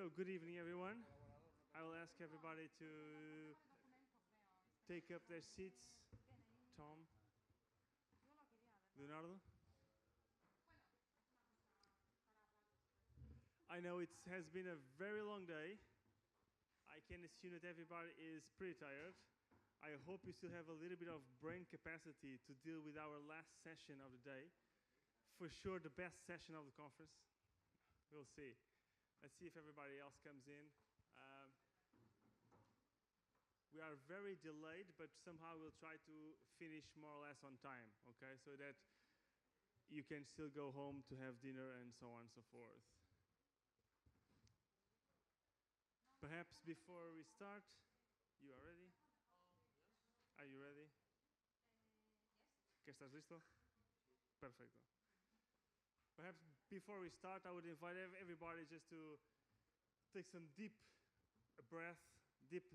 So, good evening, everyone. I will ask everybody to take up their seats. Tom, Leonardo. I know it has been a very long day. I can assume that everybody is pretty tired. I hope you still have a little bit of brain capacity to deal with our last session of the day. For sure, the best session of the conference. We'll see. Let's see if everybody else comes in. We are very delayed, but somehow we'll try to finish more or less on time, okay? So that you can still go home to have dinner and so on and so forth. Perhaps before we start, you are ready? Are you ready? ¿Que estás listo? Perfecto. Perhaps before we start, I would invite everybody just to take some deep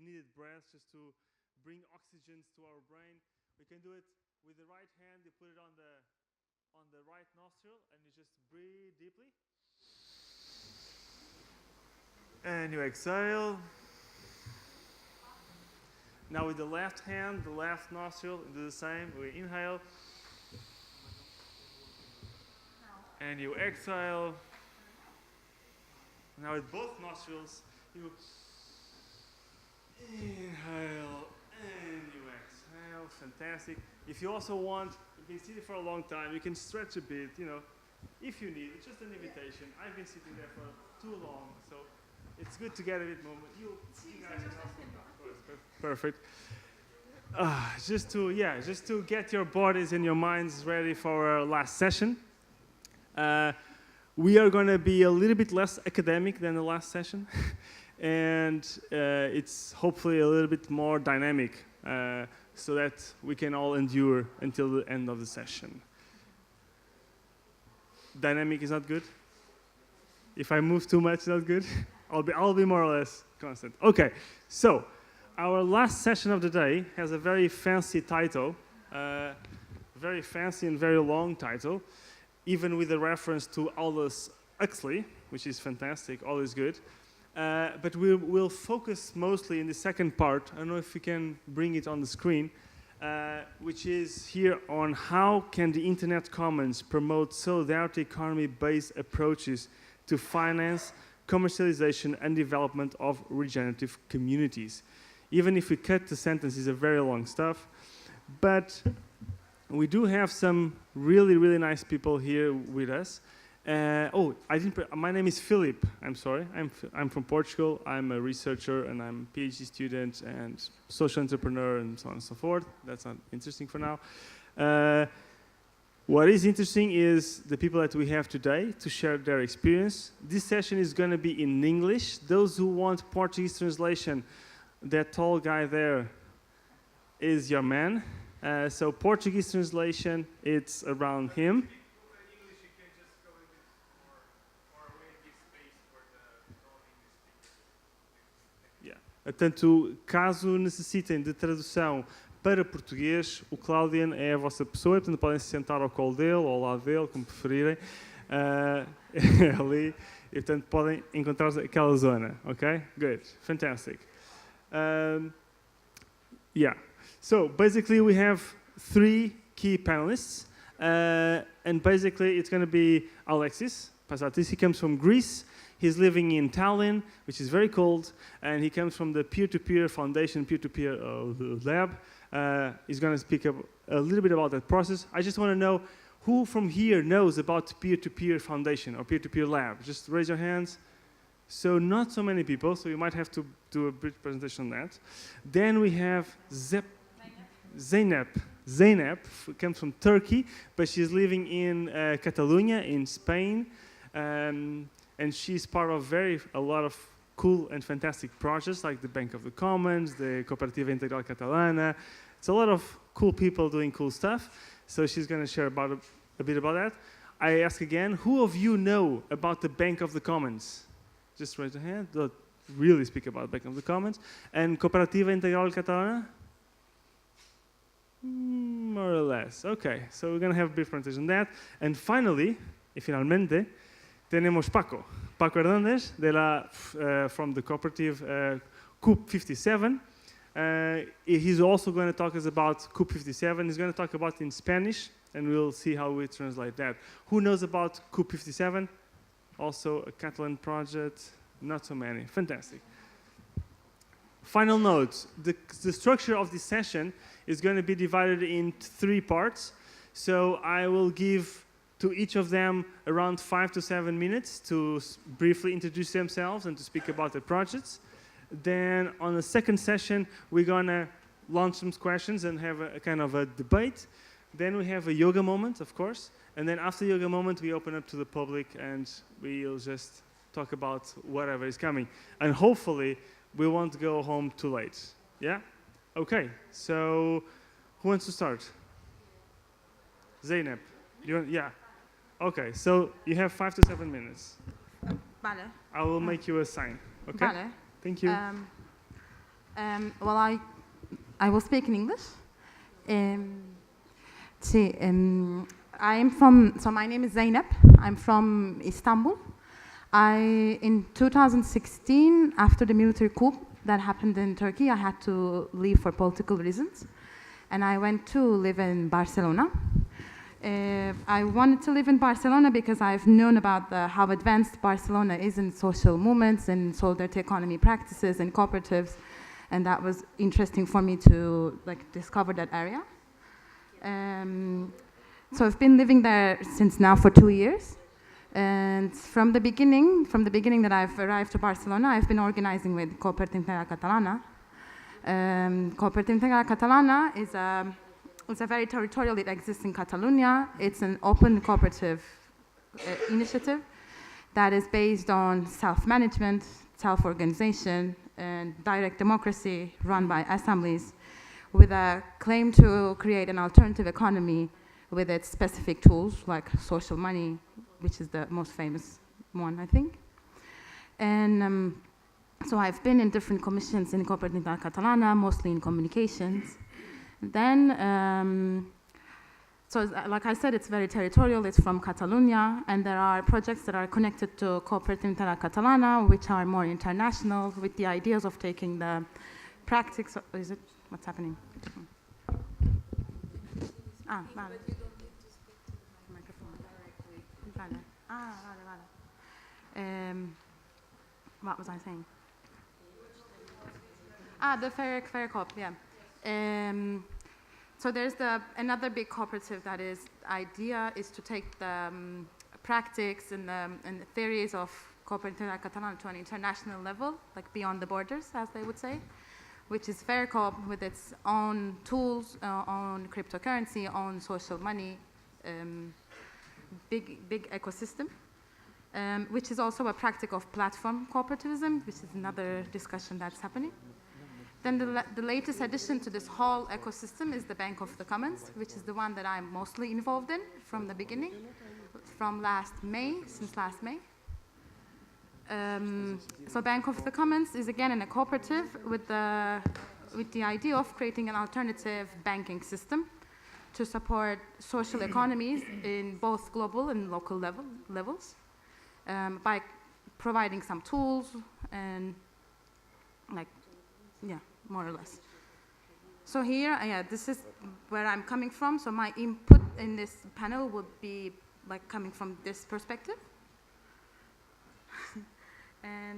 needed breaths, just to bring oxygens to our brain. We can do it with the right hand. You put it on the right nostril, and you just breathe deeply. And you exhale. Now with the left hand, the left nostril, do the same. We inhale. And you exhale. Now with both nostrils, you inhale and you exhale. Fantastic. If you also want, you've been sitting for a long time, you can stretch a bit, if you need. It's just an invitation. I've been sitting there for too long, so it's good to get a bit more. You guys are also perfect. Just to get your bodies and your minds ready for our last session. We are going to be a little bit less academic than the last session. And it's hopefully a little bit more dynamic so that we can all endure until the end of the session. Dynamic is not good? If I move too much, not good? I'll be more or less constant. Okay, so our last session of the day has a very fancy title, very fancy and very long title, even with a reference to Aldous Huxley, which is fantastic, always good. But we'll focus mostly in the second part. I don't know if you can bring it on the screen, which is here on how can the Internet Commons promote solidarity economy-based approaches to finance, commercialization, and development of regenerative communities. Even if we cut the sentence, it's a very long stuff. But we do have some really, really nice people here with us. My name is Philip. I'm sorry. I'm from Portugal. I'm a researcher and I'm a PhD student and social entrepreneur and so on and so forth. That's not interesting for now. What is interesting is the people that we have today to share their experience. This session is going to be in English. Those who want Portuguese translation, that tall guy there is your man. So Portuguese translation, it's around him. Portanto, caso necessitem de tradução para português, o Claudian é a vossa pessoa, portanto podem se sentar ao colo dele ou ao lado dele, como preferirem, ali, e portanto podem encontrar aquela zona, ok? Good, fantastic. So basically we have 3 key panelists, and basically it's going to be Alexis Pasatis. He comes from Greece. He's living in Tallinn, which is very cold, and he comes from the Peer-to-Peer Foundation, Peer-to-Peer Lab. He's going to speak a little bit about that process. I just want to know who from here knows about Peer-to-Peer Foundation or Peer-to-Peer Lab. Just raise your hands. So not so many people, so you might have to do a brief presentation on that. Then we have Zeynep. Zeynep comes from Turkey, but she's living in Catalonia in Spain. And she's part of a lot of cool and fantastic projects like the Bank of the Commons, the Cooperativa Integral Catalana. It's a lot of cool people doing cool stuff. So she's going to share a bit about that. I ask again, who of you know about the Bank of the Commons? Just raise your hand. Don't really speak about Bank of the Commons. And Cooperativa Integral Catalana? More or less. Okay, so we're going to have a brief presentation on that. And finally, finalmente, tenemos Paco. Paco Hernandez, from the cooperative COOP 57. He's also going to talk us about COOP 57. He's going to talk about it in Spanish, and we'll see how we translate that. Who knows about COOP 57? Also a Catalan project. Not so many. Fantastic. Final notes. The structure of this session is going to be divided in 3 parts. So I will give to each of them around 5 to 7 minutes to briefly introduce themselves and to speak about their projects. Then on the second session, we're going to launch some questions and have a kind of a debate. Then we have a yoga moment, of course. And then after yoga moment, we open up to the public and we'll just talk about whatever is coming. And hopefully, we won't go home too late. Yeah? Okay. So who wants to start? Zeynep. Yeah. Okay. So you have 5 to 7 minutes. Vale. I will make you a sign. Okay? Vale. Thank you. Well, I will speak in English. So my name is Zeynep. I'm from Istanbul. In 2016, after the military coup that happened in Turkey, I had to leave for political reasons. And I went to live in Barcelona. I wanted to live in Barcelona because I've known about how advanced Barcelona is in social movements and solidarity economy practices and cooperatives. And that was interesting for me to discover that area. So I've been living there since now for 2 years. And from the beginning that I've arrived to Barcelona, I've been organizing with Cooperativa Integral Catalana. Cooperativa Integral Catalana is a very territorial, it exists in Catalonia. It's an open cooperative initiative that is based on self-management, self-organization, and direct democracy run by assemblies with a claim to create an alternative economy with its specific tools like social money, which is the most famous one, I think. And so I've been in different commissions in Cooperativa Catalana, mostly in communications. Then, so like I said, it's very territorial, it's from Catalonia, and there are projects that are connected to Cooperativa Catalana, which are more international, with the ideas of taking the practice, what's happening? Ah, vale. But you don't need to speak to the microphone directly. Vale. Ah, vale. What was I saying? The fair coop, yeah. So there's another big cooperative that idea is to take the practice and the theories of Cooperativa Catalana to an international level, like beyond the borders, as they would say, which is fair coop with its own tools, own cryptocurrency, own social money, big ecosystem, which is also a practice of platform cooperativism, which is another discussion that's happening. Then the latest addition to this whole ecosystem is the Bank of the Commons, which is the one that I'm mostly involved in from the beginning, since last May. So Bank of the Commons is again a cooperative with the idea of creating an alternative banking system to support social economies in both global and local levels by providing some tools and more or less. So here, this is where I'm coming from. So my input in this panel would be coming from this perspective. And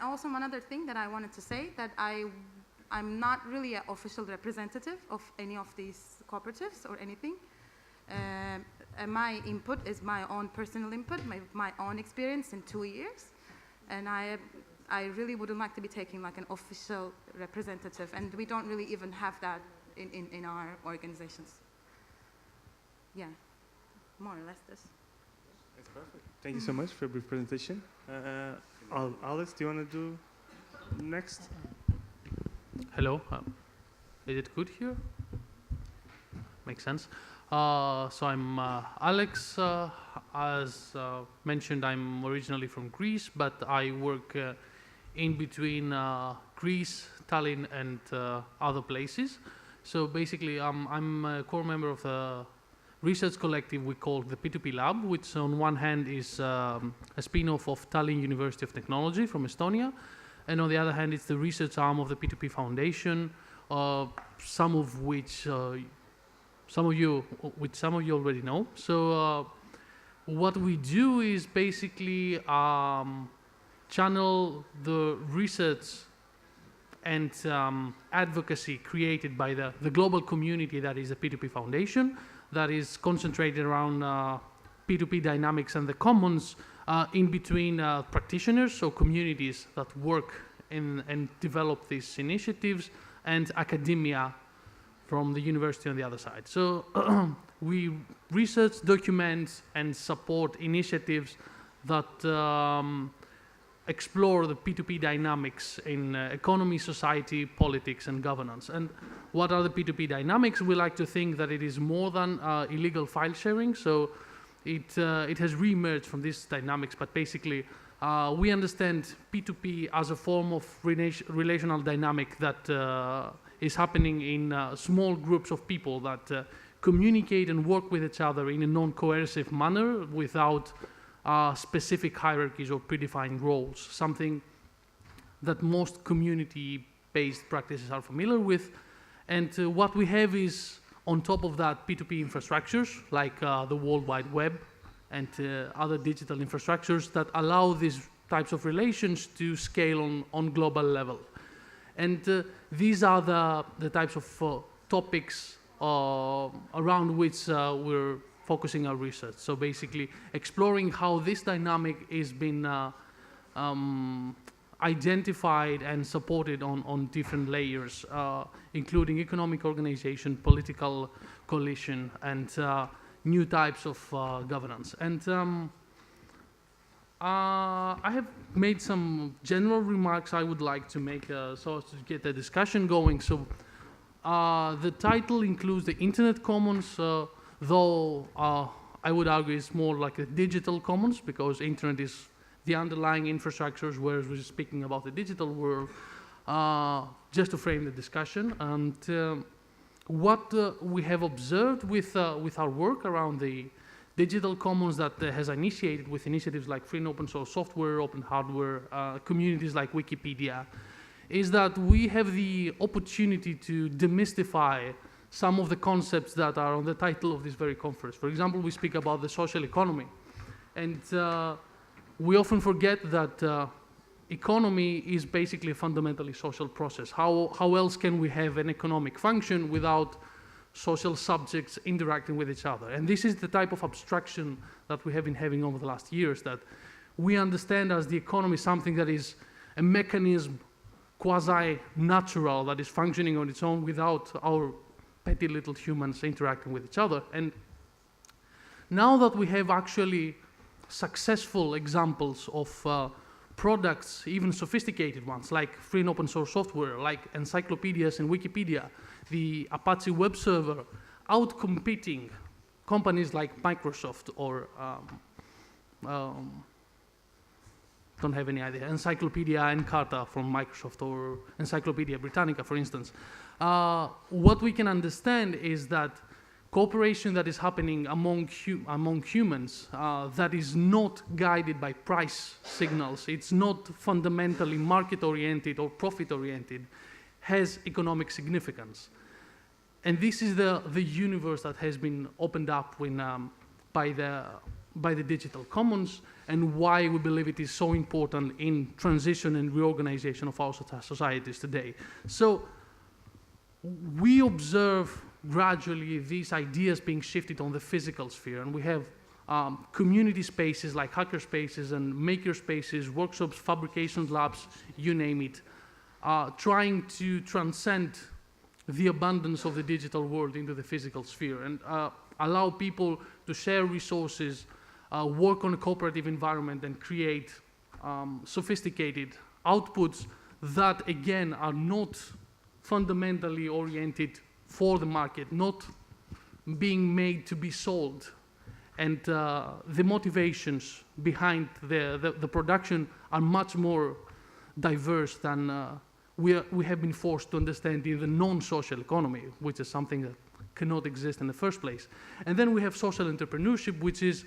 also one other thing that I wanted to say, that I'm not really an official representative of any of these cooperatives or anything. And my input is my own personal input, my own experience in 2 years. And I really wouldn't like to be taking an official representative, and we don't really even have that in our organizations. Yeah, more or less this. That's perfect. Thank you so much for your brief presentation. Alex, do you want to do next? Hello. Is it good here? Makes sense. So I'm Alex. As mentioned, I'm originally from Greece, but I work in between Greece, Tallinn, and other places. So basically, I'm a core member of the research collective we call the P2P Lab, which on one hand is a spin-off of Tallinn University of Technology from Estonia, and on the other hand it's the research arm of the P2P Foundation, some of you already know. So what we do is basically channel the research and advocacy created by the global community that is the P2P Foundation, that is concentrated around P2P dynamics and the commons in between practitioners, so communities that work and develop these initiatives, and academia from the university on the other side. So we research, document, and support initiatives that explore the P2P dynamics in economy, society, politics, and governance. And what are the P2P dynamics? We like to think that it is more than illegal file sharing. So it has re-emerged from these dynamics, but basically we understand P2P as a form of relational dynamic that is happening in small groups of people that communicate and work with each other in a non-coercive manner without specific hierarchies or predefined roles, something that most community-based practices are familiar with. And what we have is, on top of that, P2P infrastructures, like the World Wide Web and other digital infrastructures that allow these types of relations to scale on global level. And these are the types of topics around which we're focusing our research. So basically exploring how this dynamic is been identified and supported on different layers, including economic organization, political coalition, and new types of governance. And I have made some general remarks I would like to make so as to get the discussion going. So the title includes the Internet Commons, though I would argue it's more like a digital commons, because internet is the underlying infrastructures, whereas we're speaking about the digital world, just to frame the discussion. And what we have observed with our work around the digital commons that has initiated with initiatives like free and open source software, open hardware, communities like Wikipedia, is that we have the opportunity to demystify some of the concepts that are on the title of this very conference. For example, we speak about the social economy. And we often forget that economy is basically a fundamentally social process. How else can we have an economic function without social subjects interacting with each other? And this is the type of abstraction that we have been having over the last years, that we understand as the economy something that is a mechanism quasi-natural that is functioning on its own without our petty little humans interacting with each other. And now that we have actually successful examples of products, even sophisticated ones, like free and open source software, like encyclopedias and Wikipedia, the Apache web server, outcompeting companies like Microsoft or don't have any idea, Encyclopedia Encarta from Microsoft, or Encyclopedia Britannica, for instance. What we can understand is that cooperation that is happening among humans that is not guided by price signals, it's not fundamentally market-oriented or profit-oriented, has economic significance. And this is the universe that has been opened up when, by the digital commons, and why we believe it is so important in transition and reorganization of our societies today. So we observe gradually these ideas being shifted on the physical sphere, and we have community spaces like hacker spaces and maker spaces, workshops, fabrication labs, you name it, trying to transcend the abundance of the digital world into the physical sphere and allow people to share resources, work on a cooperative environment, and create sophisticated outputs that, again, are not fundamentally oriented for the market, not being made to be sold. And the motivations behind the production are much more diverse than we have been forced to understand in the non-social economy, which is something that cannot exist in the first place. And then we have social entrepreneurship, which is,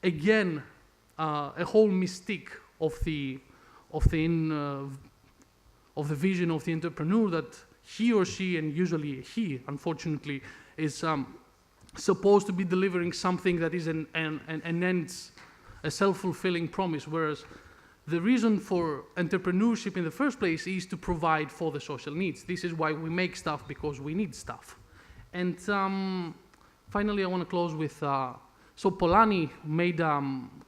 again, a whole mystique of the vision of the entrepreneur, that he or she, and usually he, unfortunately, is supposed to be delivering something that is a self-fulfilling promise, whereas the reason for entrepreneurship in the first place is to provide for the social needs. This is why we make stuff, because we need stuff. And finally, I want to close with, so Polanyi made a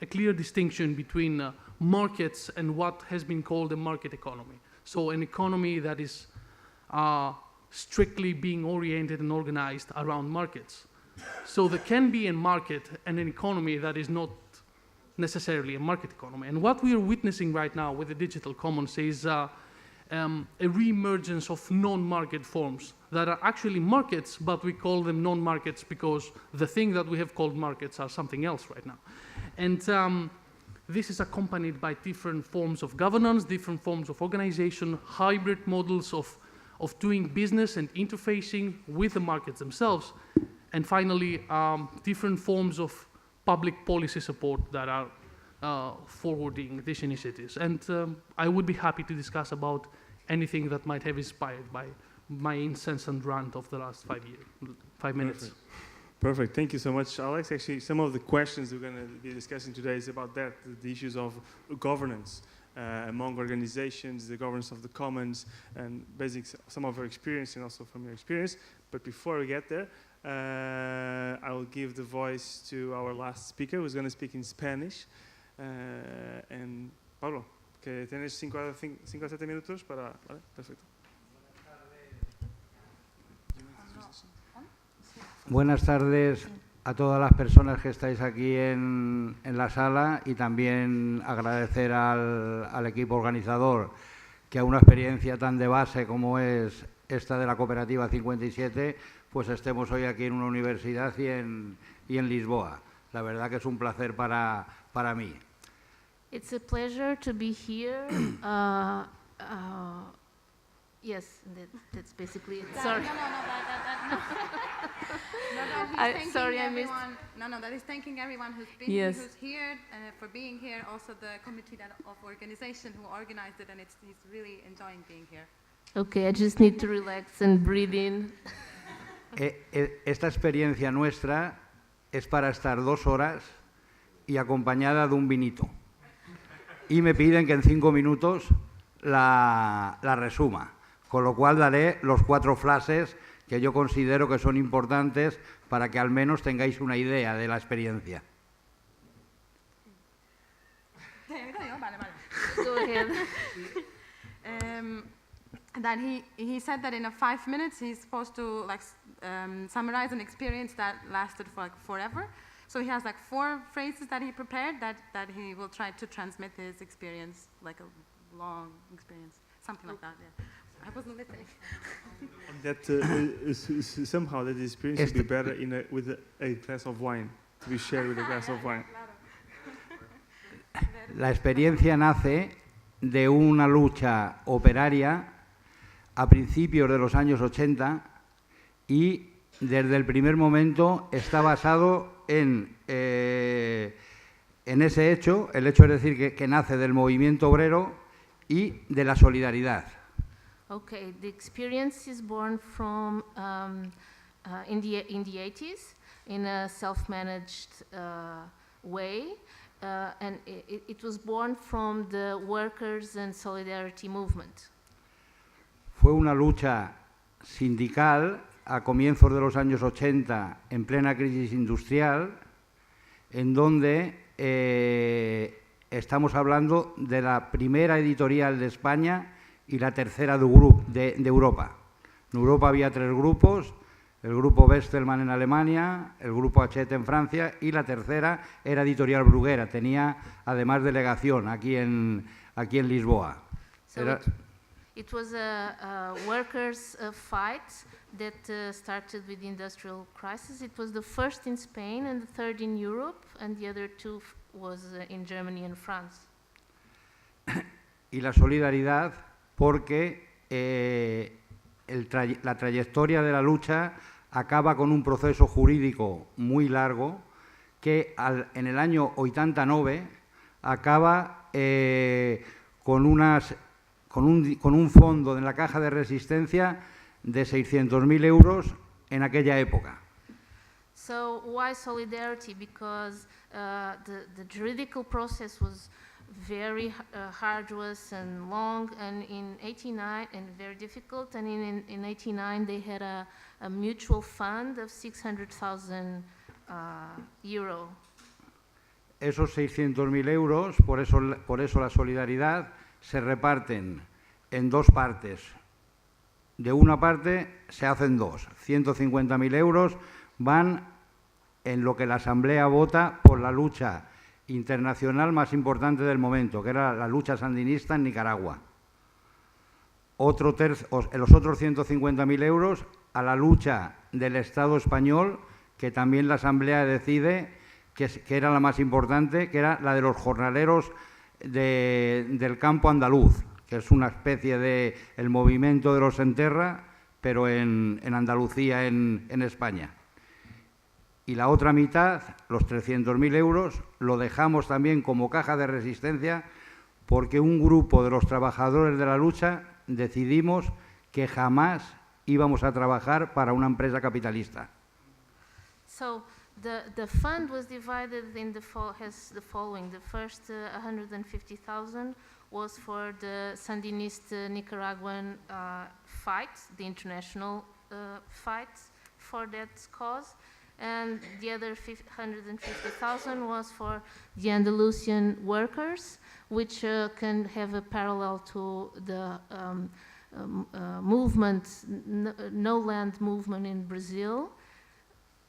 clear distinction between markets and what has been called a market economy. So an economy that is strictly being oriented and organized around markets. So there can be a market and an economy that is not necessarily a market economy. And what we are witnessing right now with the digital commons is a re-emergence of non-market forms that are actually markets, but we call them non-markets because the thing that we have called markets are something else right now. And this is accompanied by different forms of governance, different forms of organization, hybrid models of doing business and interfacing with the markets themselves, and finally, different forms of public policy support that are forwarding these initiatives. And I would be happy to discuss about anything that might have inspired by my incessant rant of the last 5 minutes. Perfect. Thank you so much, Alex. Actually, some of the questions we're going to be discussing today is about that, the issues of governance among organizations, the governance of the commons, and some of our experience and also from your experience. But before we get there, I will give the voice to our last speaker, who's going to speak in Spanish. And Pablo, que tienes 5 a 7 minutos para... ¿Vale? Perfecto. Buenas tardes a todas las personas que estáis aquí en la sala, y también agradecer al equipo organizador que a una experiencia tan de base como es esta de la Cooperativa 57, pues estemos hoy aquí en una universidad y en Lisboa. La verdad que es un placer para mí. It's a pleasure to be here. Yes, that's basically it. Sorry. Sorry, I missed. That is thanking everyone who's been who's here for being here. Also the committee of organization who organized it, and he's really enjoying being here. Okay, I just need to relax and breathe in. Esta experiencia nuestra es para estar 2 horas y acompañada de un vinito. Y me piden que en 5 minutos la resuma. Con lo cual daré los 4 flashes que yo considero que son importantes para que al menos tengáis una idea de la experiencia. Go ahead. That he said that in 5 minutes he's supposed to summarize an experience that lasted for forever. So he has 4 phrases that he prepared that he will try to transmit his experience, like a long experience, something like that. Yeah. I wasn't listening. That somehow that experience would be better with a glass of wine, to be shared with a glass of wine. La experiencia nace de una lucha operaria a principios de los años 80 y desde el primer momento está basado en ese hecho, el hecho es decir que nace del movimiento obrero y de la solidaridad. Okay, the experience is born from in the 80s in a self-managed way, and it was born from the workers and solidarity movement. Fue una lucha sindical a comienzos de los años 80, en plena crisis industrial, en donde estamos hablando de la primera editorial de España y la tercera de Europa. En Europa había 3 grupos, el grupo Bestelmann en Alemania, el grupo Hachette en Francia, y la tercera era Editorial Bruguera, tenía además delegación aquí en Lisboa. So it was a workers' fight that started with the industrial crisis. It was the first in Spain and the third in Europe, and the other 2 was in Germany and France. Y la solidaridad porque la trayectoria de la lucha acaba con un proceso jurídico muy largo que en el año 89 acaba con un fondo en la caja de resistencia de 600.000 euros en aquella época. So why solidarity? Because the juridical process was very arduous and long, and in 89 and very difficult. And in 89 they had a mutual fund of 600,000 euro. Esos 600.000 euros, por eso la solidaridad, se reparten en dos partes. De una parte se hacen dos. 150.000 euros van en lo que la Asamblea vota por la lucha internacional más importante del momento, que era la lucha sandinista en Nicaragua. Los otros 150.000 euros a la lucha del Estado español, que también la Asamblea decide que era la más importante, que era la de los jornaleros del campo andaluz, que es una especie de el movimiento de los Enterra, pero en Andalucía, en España. Y la otra mitad, los 300.000 euros, lo dejamos también como caja de resistencia porque un grupo de los trabajadores de la lucha decidimos que jamás íbamos a trabajar para una empresa capitalista. So the fund was divided in the following. The first 150,000 was for the Sandinista Nicaraguan fight, the international fight for that cause. And the other 150,000 was for the Andalusian workers, which can have a parallel to the movement, no land movement in Brazil.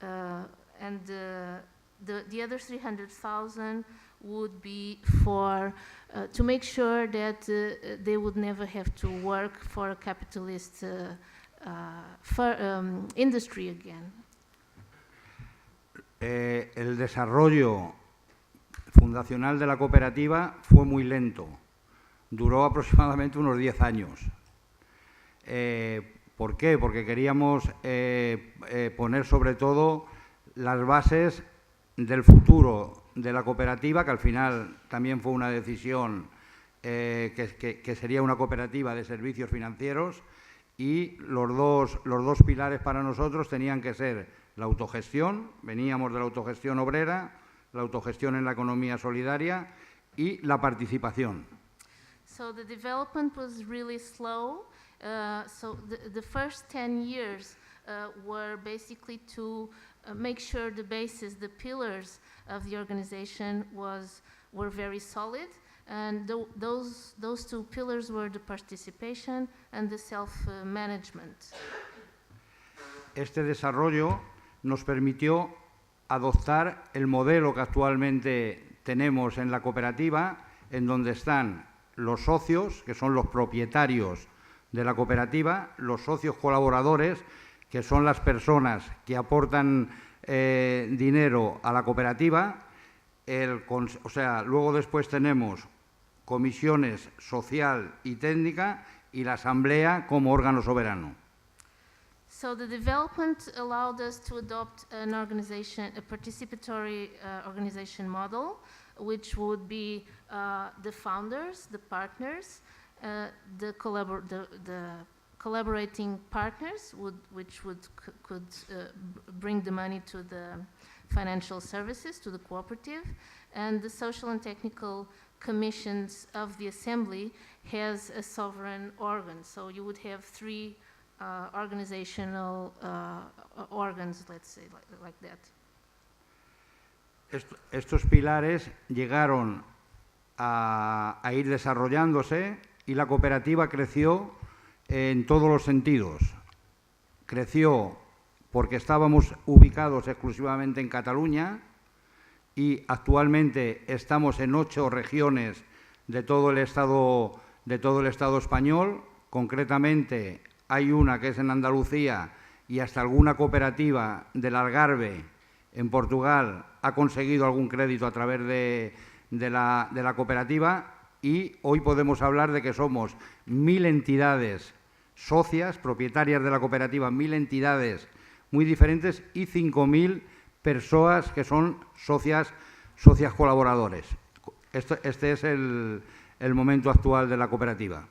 And the other 300,000 would be for to make sure that they would never have to work for a capitalist industry again. El desarrollo fundacional de la cooperativa fue muy lento, duró aproximadamente unos 10 años. ¿Por qué? Porque queríamos poner sobre todo las bases del futuro de la cooperativa, que al final también fue una decisión que sería una cooperativa de servicios financieros, y los dos pilares para nosotros tenían que ser la autogestión, veníamos de la autogestión obrera, la autogestión en la economía solidaria y la participación. So the development was really slow. So the first 10 years were basically to make sure the basis, the pillars of the organization were very solid, and those two pillars were the participation and the self-management. Este desarrollo nos permitió adoptar el modelo que actualmente tenemos en la cooperativa, en donde están los socios, que son los propietarios de la cooperativa, los socios colaboradores, que son las personas que aportan dinero a la cooperativa, luego después tenemos comisiones social y técnica y la asamblea como órgano soberano. So the development allowed us to adopt an organization, a participatory organization model, which would be the founders, the partners, the collaborating partners, which could bring the money to the financial services, to the cooperative, and the social and technical commissions of the assembly has a sovereign organ. So you would have three organizational organs, let's say, like that. Estos pilares llegaron a ir desarrollándose y la cooperativa creció en todos los sentidos. Creció porque estábamos ubicados exclusivamente en Cataluña y actualmente estamos en 8 regiones de todo el Estado español. Concretamente hay una que es en Andalucía y hasta alguna cooperativa del Algarve en Portugal ha conseguido algún crédito a través de la cooperativa, y hoy podemos hablar de que somos 1.000 entidades socias, propietarias de la cooperativa, 1.000 entidades muy diferentes y 5.000 personas que son socias colaboradores. Este es el momento actual de la cooperativa.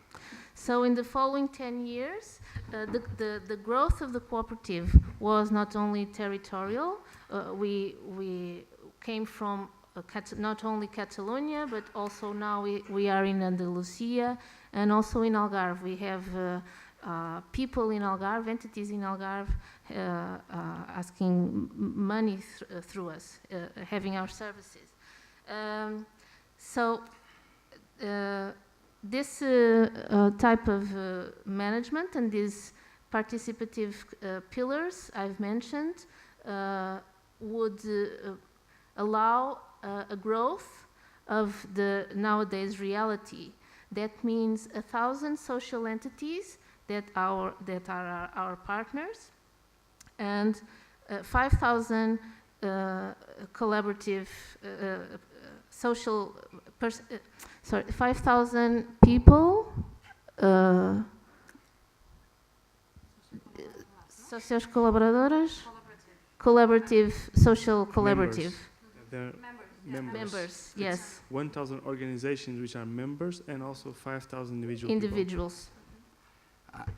So in the following 10 years, the growth of the cooperative was not only territorial. We came from not only Catalonia, but also now we are in Andalusia and also in Algarve. We have people in Algarve, entities in Algarve, asking money through us, having our services. This type of management and these participative pillars I've mentioned would allow a growth of the nowadays reality. That means 1,000 social entities that are our partners, and 5,000 collaborative social 5,000 people, socios colaboradores, collaborative, social collaborative. Members, yes. 1,000 organizations which are members and also 5,000 individuals.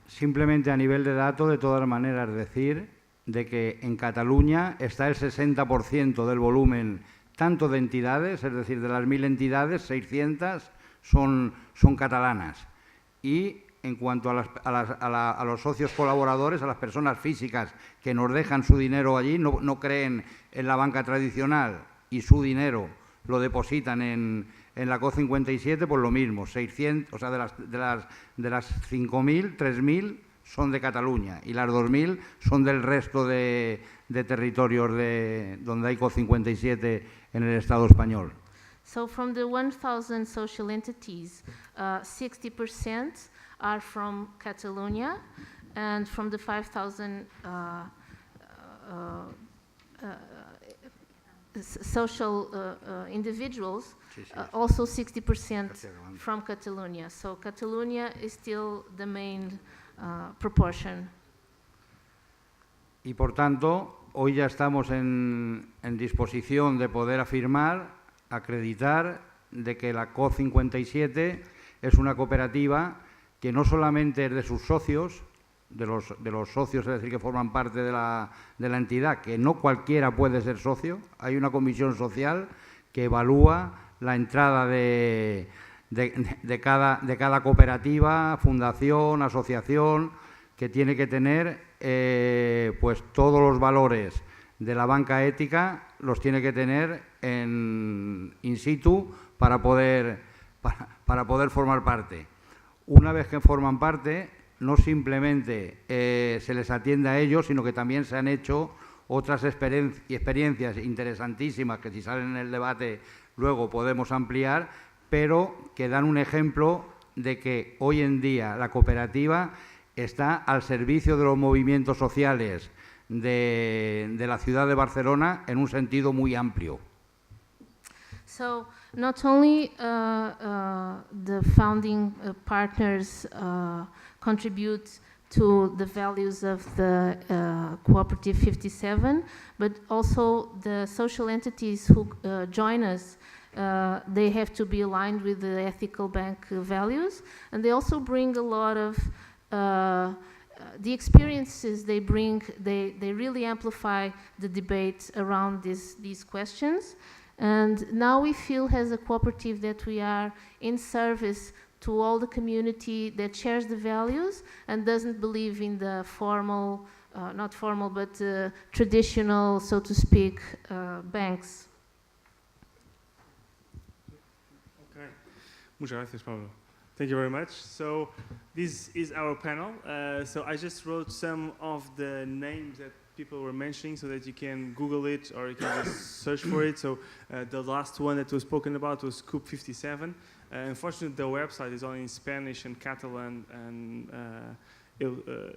Simplemente a nivel de dato, de todas maneras, decir de que en Cataluña está el 60% del volumen tanto de entidades, es decir, de las 1.000 entidades, 600 son catalanas. Y en cuanto a los socios colaboradores, a las personas físicas que nos dejan su dinero allí, no creen en la banca tradicional y su dinero lo depositan en la CO57, pues lo mismo, 600, o sea, de las 5.000, 3.000 son de Cataluña y las 2.000 son del resto de territorios donde hay CO57 en el Estado español. So from the 1,000 social entities, 60% are from Catalonia, and from the 5,000 social individuals, also 60% from Catalonia. So Catalonia is still the main proportion. Y por tanto, hoy ya estamos en disposición de poder afirmar, acreditar, de que la CO57 es una cooperativa que no solamente es de sus socios, de los socios, es decir, que forman parte de la entidad, que no cualquiera puede ser socio. Hay una comisión social que evalúa la entrada de cada cooperativa, fundación, asociación, que tiene que tener pues todos los valores de la banca ética, los tiene que tener in situ para poder formar parte. Una vez que forman parte, no simplemente se les atiende a ellos, sino que también se han hecho otras experiencias interesantísimas que si salen en el debate luego podemos ampliar, pero que dan un ejemplo de que hoy en día la cooperativa está al servicio de los movimientos sociales de la ciudad de Barcelona en un sentido muy amplio. So not only the founding partners contribute to the values of the Cooperative 57, but also the social entities who join us, they have to be aligned with the ethical bank values, and they also bring a lot of the experiences they bring. They really amplify the debate around these questions. And now we feel as a cooperative that we are in service to all the community that shares the values and doesn't believe in the formal, not formal, but traditional, so to speak, banks. Okay. Muchas gracias, Pablo. Thank you very much. So this is our panel. So I just wrote some of the names that people were mentioning so that you can Google it or you can just search for it. So the last one that was spoken about was CUP 57. Unfortunately, the website is only in Spanish and Catalan, and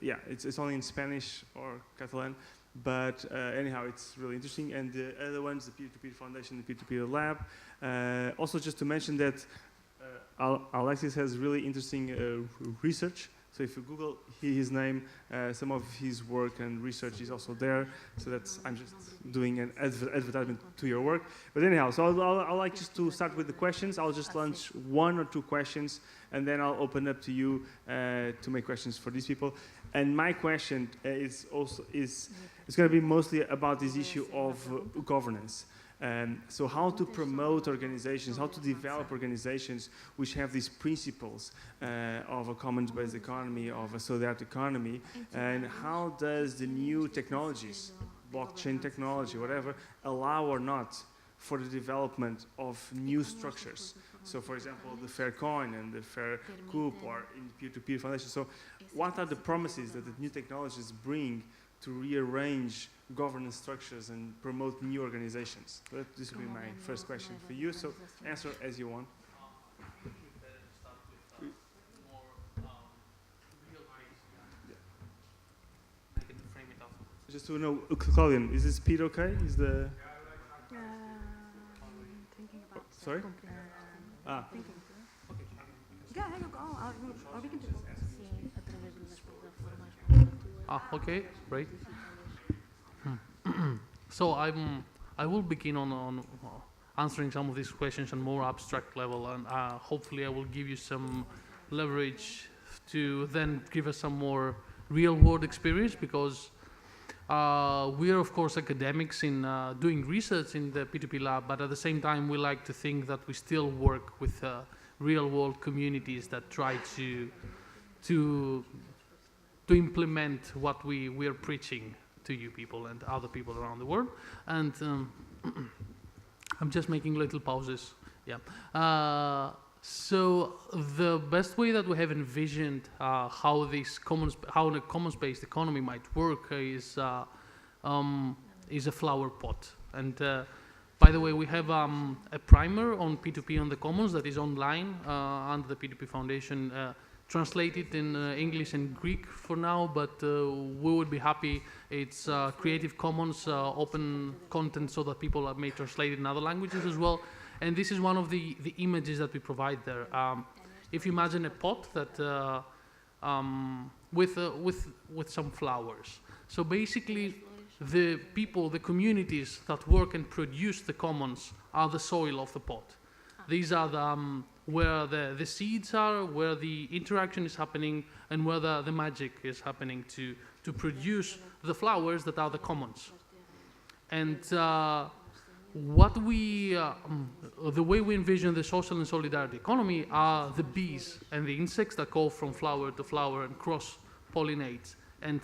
yeah, it's only in Spanish or Catalan. But anyhow, it's really interesting. And the other ones, the Peer-to-Peer Foundation, the Peer-to-Peer Lab. Also, just to mention that Alexis has really interesting research So if you Google his name, some of his work and research is also there. So that's, I'm just doing an advertisement to your work. But anyhow, so I'll like just to start with the questions. I'll just launch 1 or 2 questions, and then I'll open up to you to make questions for these people. And my question is it's going to be mostly about this issue of governance. So how to promote organizations, how to develop organizations which have these principles of a commons-based economy, of a solidarity economy, and how does the new technologies, blockchain technology, whatever, allow or not for the development of new structures. So for example, the Fair Coin and the Fair Coup or in peer-to-peer foundations. So what are the promises that the new technologies bring to rearrange governance structures and promote new organizations? So this will be my first question for you. So answer as you want. Just to know, Claudian, is the speed okay? Is the Thinking about sorry? thinking. Yeah, you go. Or we can do both. Okay, great. So I will begin on answering some of these questions on more abstract level, and hopefully I will give you some leverage to then give us some more real world experience, because we are of course academics in doing research in the P2P lab, but at the same time we like to think that we still work with real world communities that try to implement what we are preaching to you people and other people around the world. And I'm just making little pauses. Yeah. So the best way that we have envisioned how the commons-based economy might work is a flower pot. And by the way, we have a primer on P2P on the Commons that is online under the P2P Foundation, translated in English and Greek for now, but we would be happy. It's Creative Commons open content so that people may translate it in other languages as well. And this is one of the images that we provide there. If you imagine a pot that with some flowers. So basically, the people, the communities that work and produce the commons are the soil of the pot. These are the where the seeds are, where the interaction is happening, and where the magic is happening to produce the flowers that are the commons. And what we, the way we envision the social and solidarity economy are the bees and the insects that go from flower to flower and cross-pollinate and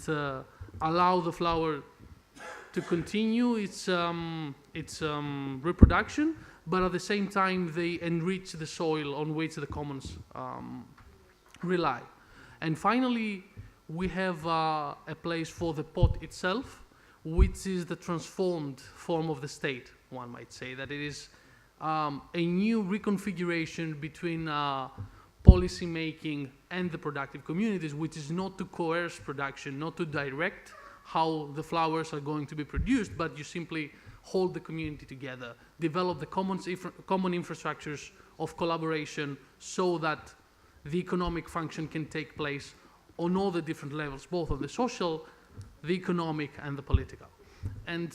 allow the flower to continue its reproduction, but at the same time they enrich the soil on which the commons rely. And finally, we have a place for the pot itself, which is the transformed form of the state, one might say, that it is a new reconfiguration between policy making and the productive communities, which is not to coerce production, not to direct how the flowers are going to be produced, but you simply hold the community together, develop the common infrastructures of collaboration so that the economic function can take place on all the different levels, both of the social, the economic, and the political. And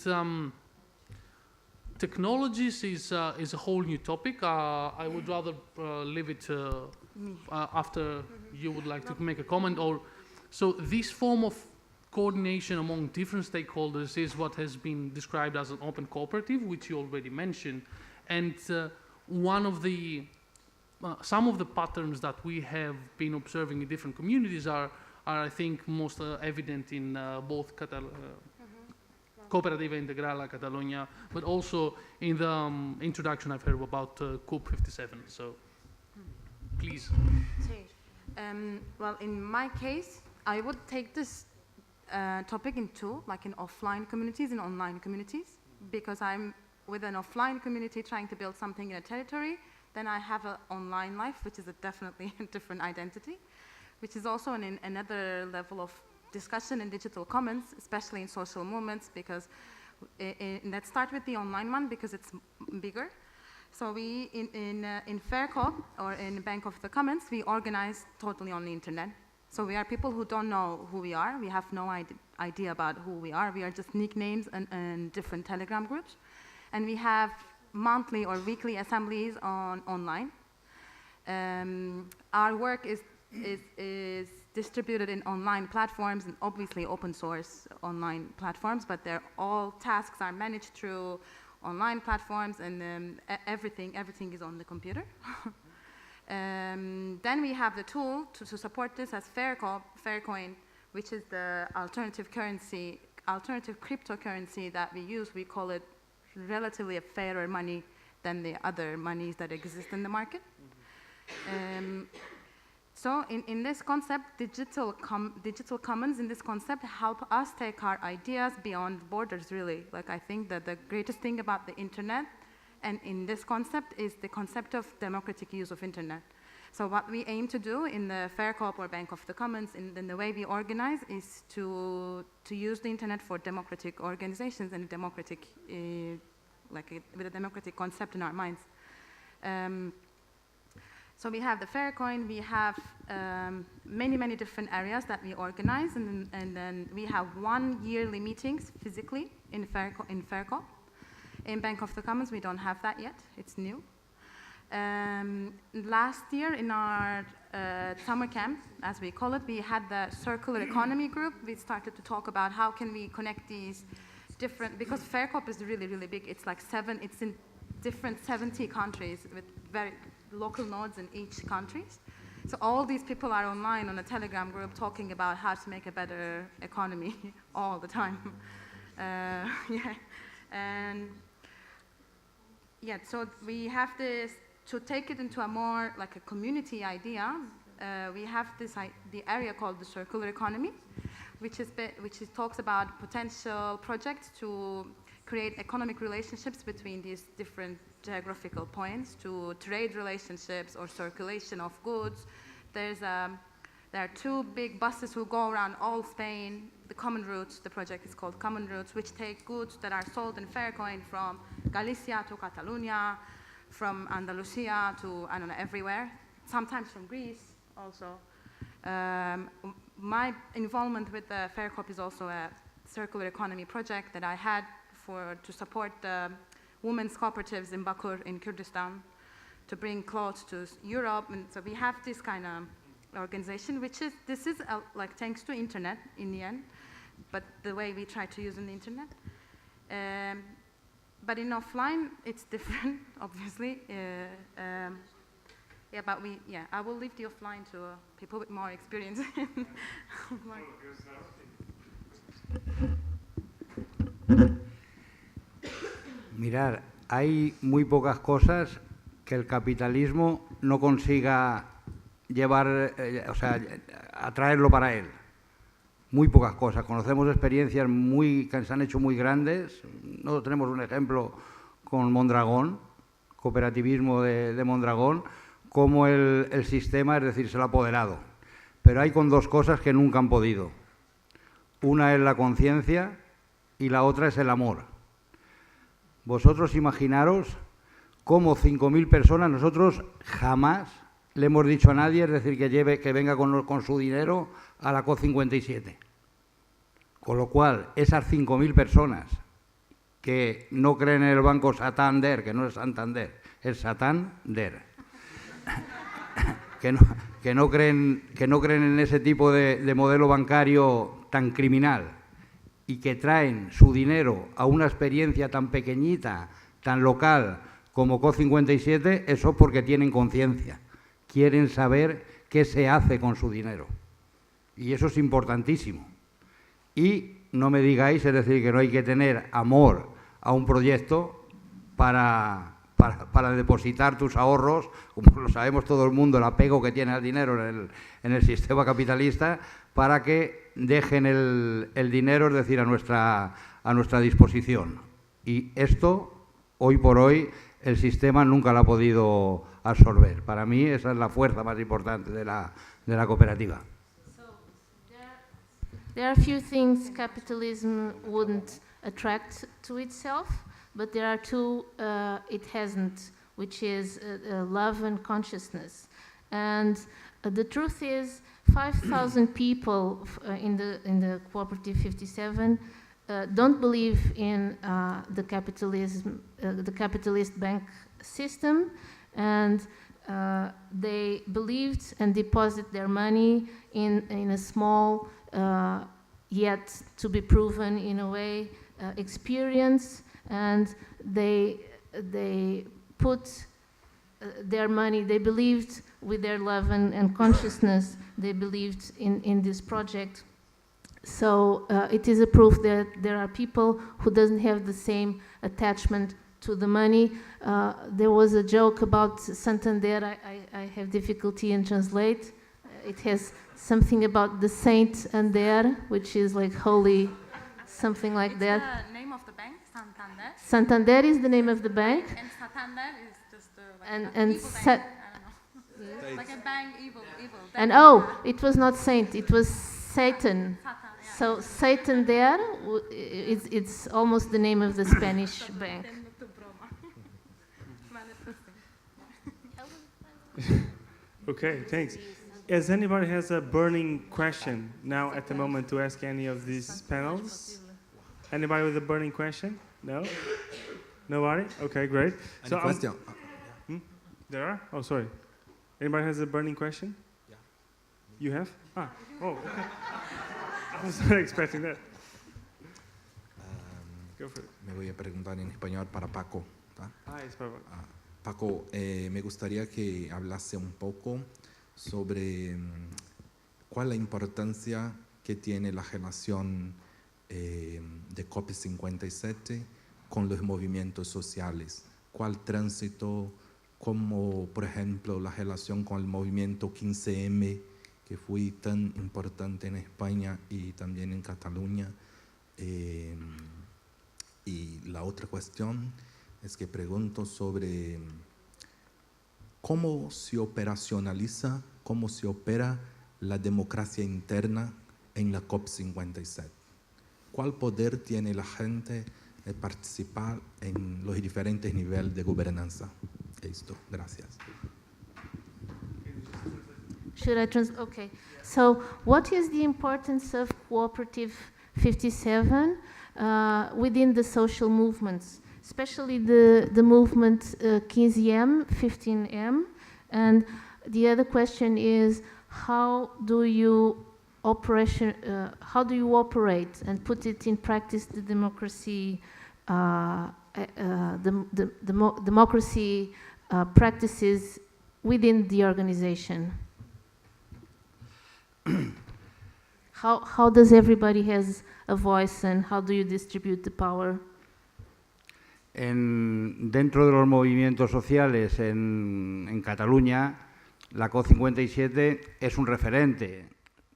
technologies is a whole new topic. I would rather leave it after you would like to make a comment. So this form of coordination among different stakeholders is what has been described as an open cooperative, which you already mentioned. And one of the some of the patterns that we have been observing in different communities are I think, most evident in both Cooperativa Integrala Catalonia, but also in the introduction I've heard about COOP 57. So, please. Well, in my case, I would take this topic in two, like in offline communities and online communities, because I'm with an offline community trying to build something in a territory. Then I have an online life, which is definitely a different identity, which is also another level of discussion in digital commons, especially in social movements, because let's start with the online one because it's bigger. So we, in Fairco, or in Bank of the Commons, we organize totally on the internet. So we are people who don't know who we are. We have no idea about who we are. We are just nicknames and different Telegram groups. And we have monthly or weekly assemblies online. Our work is distributed in online platforms and obviously open source online platforms, but all tasks are managed through online platforms, and everything is on the computer. Then we have the tool to support this as Faircoin, which is the alternative cryptocurrency that we use. We call it relatively a fairer money than the other monies that exist in the market. So in this concept, digital commons in this concept help us take our ideas beyond borders, really. Like, I think that the greatest thing about the internet and in this concept is the concept of democratic use of internet. So what we aim to do in the FairCop or Bank of the Commons, in the way we organize, is to use the internet for democratic organizations and democratic, with a democratic concept in our minds. So we have the Faircoin, we have many different areas that we organize, and then we have 1 yearly meetings physically in Faircop. In Bank of the Commons, we don't have that yet, it's new. Last year in our summer camp, as we call it, we had the circular economy group. We started to talk about how can we connect these different, because Faircop is really big. It's like it's in different 70 countries with very local nodes in each country. So all these people are online on a Telegram group talking about how to make a better economy all the time. So we have this, to take it into a more like a community idea, we have the area called the circular economy, which talks about potential projects to create economic relationships between these different geographical points, to trade relationships or circulation of goods. There are 2 big buses who go around all Spain, the Common Routes. The project is called Common Routes, which take goods that are sold in Faircoin from Galicia to Catalonia, from Andalusia to, I don't know, everywhere, sometimes from Greece also. My involvement with the Faircop is also a circular economy project that I had to support the women's cooperatives in Bakur in Kurdistan, to bring clothes to Europe. And so we have this kind of organization, this is like thanks to internet in the end, but the way we try to use the internet. But in offline, it's different, obviously. I will leave the offline to people with more experience. Mirar, hay muy pocas cosas que el capitalismo no consiga atraerlo para él. Muy pocas cosas. Conocemos experiencias que se han hecho muy grandes. Nosotros tenemos un ejemplo con Mondragón, cooperativismo de Mondragón, como el sistema, es decir, se lo ha apoderado. Pero hay con 2 cosas que nunca han podido. Una es la conciencia y la otra es el amor. Vosotros imaginaros cómo 5.000 personas, nosotros jamás le hemos dicho a nadie, es decir, que venga con su dinero a la COP57. Con lo cual, esas 5.000 personas que no creen en el banco Santander, que no es Santander, es Santander, que no creen en ese tipo de modelo bancario tan criminal y que traen su dinero a una experiencia tan pequeñita, tan local como COP57, eso porque tienen conciencia. Quieren saber qué se hace con su dinero. Y eso es importantísimo. Y no me digáis, es decir, que no hay que tener amor a un proyecto para depositar tus ahorros, como lo sabemos todo el mundo, el apego que tiene al dinero en el sistema capitalista, para que dejen el dinero, es decir, a nuestra disposición. Y esto, hoy por hoy, el sistema nunca lo ha podido absorber. Para mí esa es la fuerza más importante de la cooperativa. There are a few things capitalism wouldn't attract to itself, but there are 2 it hasn't, which is love and consciousness. And the truth is, 5,000 people in the Cooperative 57 don't believe in the capitalist bank system, and they believed and deposit their money in a small, yet to be proven in a way, experience, and they put their money, they believed with their love and consciousness, they believed in this project. So it is a proof that there are people who doesn't have the same attachment to the money. There was a joke about Santander, I have difficulty in translate. It has something about the saint and there, which is like holy, something like that. It's the name of the bank, Santander. Santander is the name of the bank. And Santander is just like And- an and evil Sa- bank. I don't know. Like a bank, evil. And bank. oh, it was not saint, it was Satan. Satan, yeah. So Satan there, it's almost the name of the Spanish bank. Okay, thanks. Does anybody has a burning question now at the moment to ask any of these panels? Anybody with a burning question? No? Nobody? Okay, great. Any question? There are? Oh, sorry. Anybody has a burning question? Yeah. You have? Ah, oh, okay. I was not expecting that. Go for it. Me voy a preguntar en español para Paco. ¿tá? Ah, es para... Paco, me gustaría que hablase un poco sobre cuál es la importancia que tiene la relación de COP57 con los movimientos sociales. ¿Cuál tránsito, como por ejemplo la relación con el movimiento 15M, que fue tan importante en España y también en Cataluña? Y la otra cuestión es que pregunto sobre cómo se operacionaliza, cómo se opera la democracia interna en la COP57. ¿Cuál poder tiene la gente de participar en los diferentes niveles de gobernanza? Esto, gracias. Should I translate? Okay. So, what is the importance of Cooperative 57 within the social movements, especially the movement 15M, 15M? And the other question is, how do you operate and put it in practice the democracy, democracy practices within the organization? How does everybody has a voice, and how do you distribute the power? Dentro de los movimientos sociales en Cataluña, la COP57 es un referente.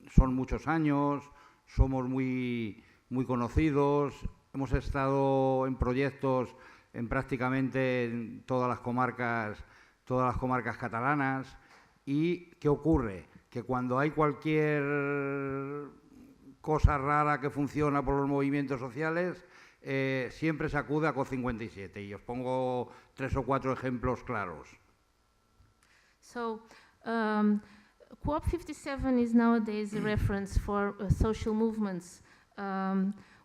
Son muchos años, somos muy conocidos, hemos estado en proyectos en prácticamente en todas las comarcas catalanas. ¿Y qué ocurre? Que cuando hay cualquier cosa rara que funciona por los movimientos sociales, siempre se acude a COP57. Y os pongo 3 o 4 ejemplos claros. So, COP57 is nowadays a reference for social movements.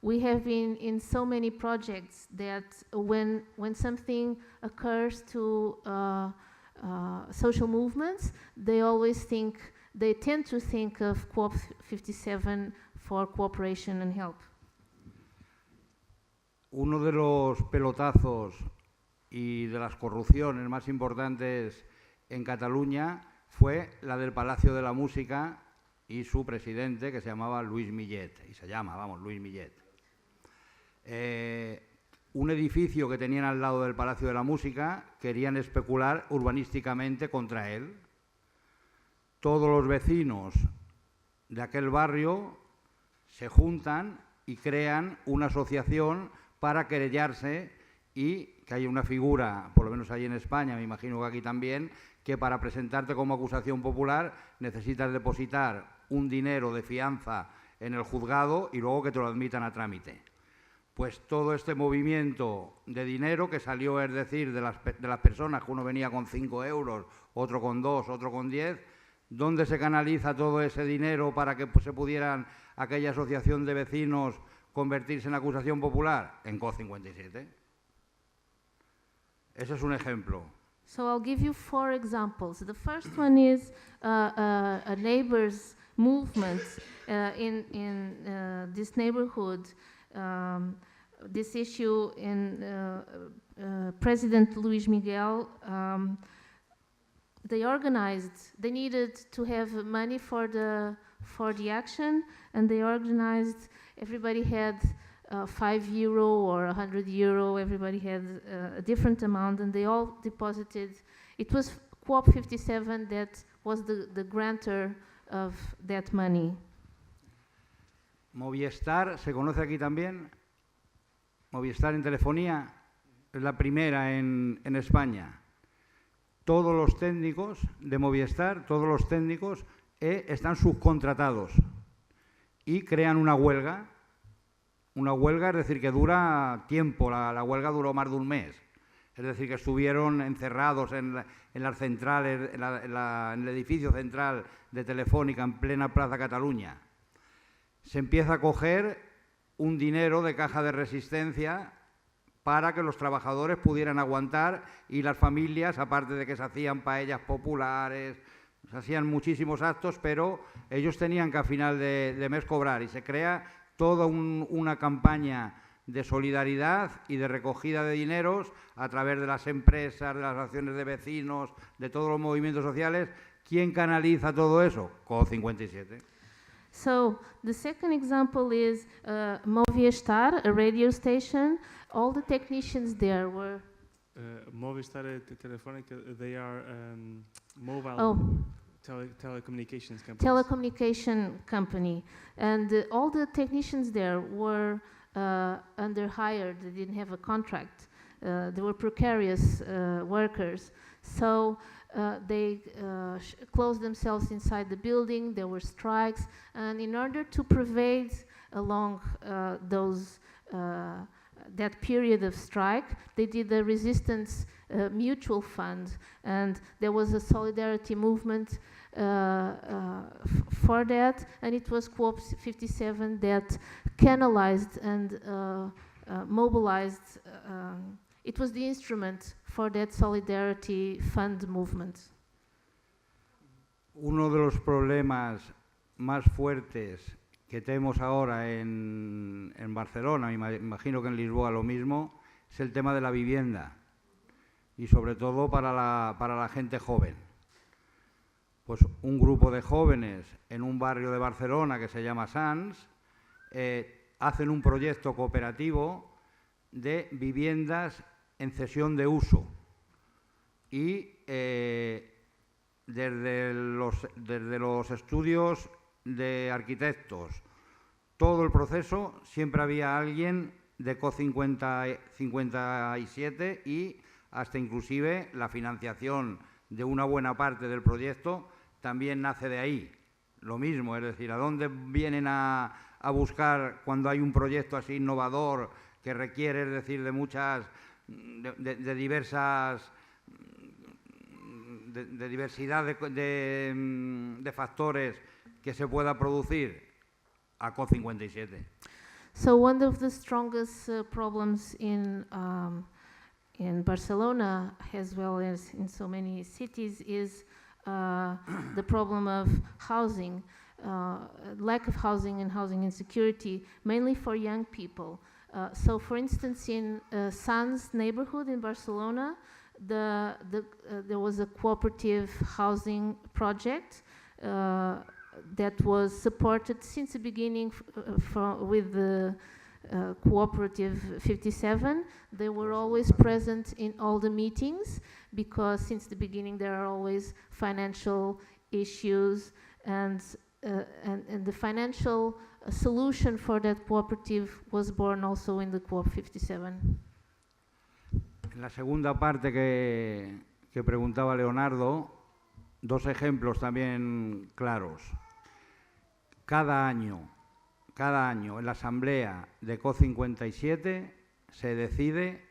We have been in so many projects that when something occurs to social movements, they tend to think of COP57 for cooperation and help. Uno de los pelotazos y de las corrupciones más importantes en Cataluña fue la del Palacio de la Música y su presidente, que se llamaba Luis Millet, Luis Millet. Un edificio que tenían al lado del Palacio de la Música, querían especular urbanísticamente contra él. Todos los vecinos de aquel barrio se juntan y crean una asociación para querellarse, y que hay una figura, por lo menos ahí en España, me imagino que aquí también, que para presentarte como acusación popular necesitas depositar un dinero de fianza en el juzgado y luego que te lo admitan a trámite. Pues todo este movimiento de dinero que salió, es decir, de las personas, que uno venía con 5 euros, otro con 2, otro con 10, ¿Dónde se canaliza todo ese dinero para que se pudieran aquella asociación de vecinos convertirse en acusación popular? En COP57. Ese es un ejemplo. So I'll give you 4 examples. The first one is a neighbors movement in this neighborhood. This issue in President Luis Miguel, they organized. They needed to have money for the action, and they organized. Everybody had €5 or €100. Everybody had a different amount, and they all deposited. It was COP57 that was the grantor of that money. Movistar, ¿se conoce aquí también? Movistar en telefonía es la primera en España. Todos los técnicos de Movistar, todos los técnicos están subcontratados y crean una huelga. Una huelga, es decir, que dura tiempo, la huelga duró más de un mes. Es decir, que estuvieron encerrados en las centrales, en el edificio central de Telefónica en plena Plaza Cataluña. Se empieza a coger un dinero de caja de resistencia para que los trabajadores pudieran aguantar y las familias, aparte de que se hacían paellas populares, se hacían muchísimos actos, pero ellos tenían que a final de mes cobrar y se crea toda una campaña de solidaridad y de recogida de dineros a través de las empresas, de las acciones de vecinos, de todos los movimientos sociales. ¿Quién canaliza todo eso? COP57. So the second example is Movistar, a radio station. All the technicians there were... Movistar Telefónica, they are mobile telecommunications company. Telecommunication company. And all the technicians there were under hired. They didn't have a contract. They were precarious workers. So they closed themselves inside the building. There were strikes. And in order to pervade along that period of strike, they did the resistance mutual fund, and there was a solidarity movement for that, and it was COP57 that canalized and mobilized. It was the instrument for that solidarity fund movement. Uno de los problemas más fuertes que tenemos ahora en Barcelona, me imagino que en Lisboa lo mismo, es el tema de la vivienda y sobre todo para la gente joven. Pues un grupo de jóvenes en un barrio de Barcelona que se llama Sants hacen un proyecto cooperativo de viviendas en cesión de uso y desde los estudios de arquitectos, todo el proceso, siempre había alguien de COP57 y hasta inclusive la financiación de una buena parte del proyecto también nace de ahí. Lo mismo, es decir, ¿a dónde vienen a buscar cuando hay un proyecto así innovador que requiere, es decir, de muchas, de diversas, de diversidad de factores que se pueda producir? A COP57. So one of the strongest problems in Barcelona, as well as in so many cities, is the problem of housing, lack of housing and housing insecurity, mainly for young people. So for instance, in Sants neighborhood in Barcelona, there was a cooperative housing project that was supported since the beginning with the Cooperative 57. They were always present in all the meetings because since the beginning there are always financial issues, and the financial solution for that cooperative was born also in the COP 57. En la segunda parte que preguntaba Leonardo, dos ejemplos también claros. Cada año en la asamblea de COP57 se decide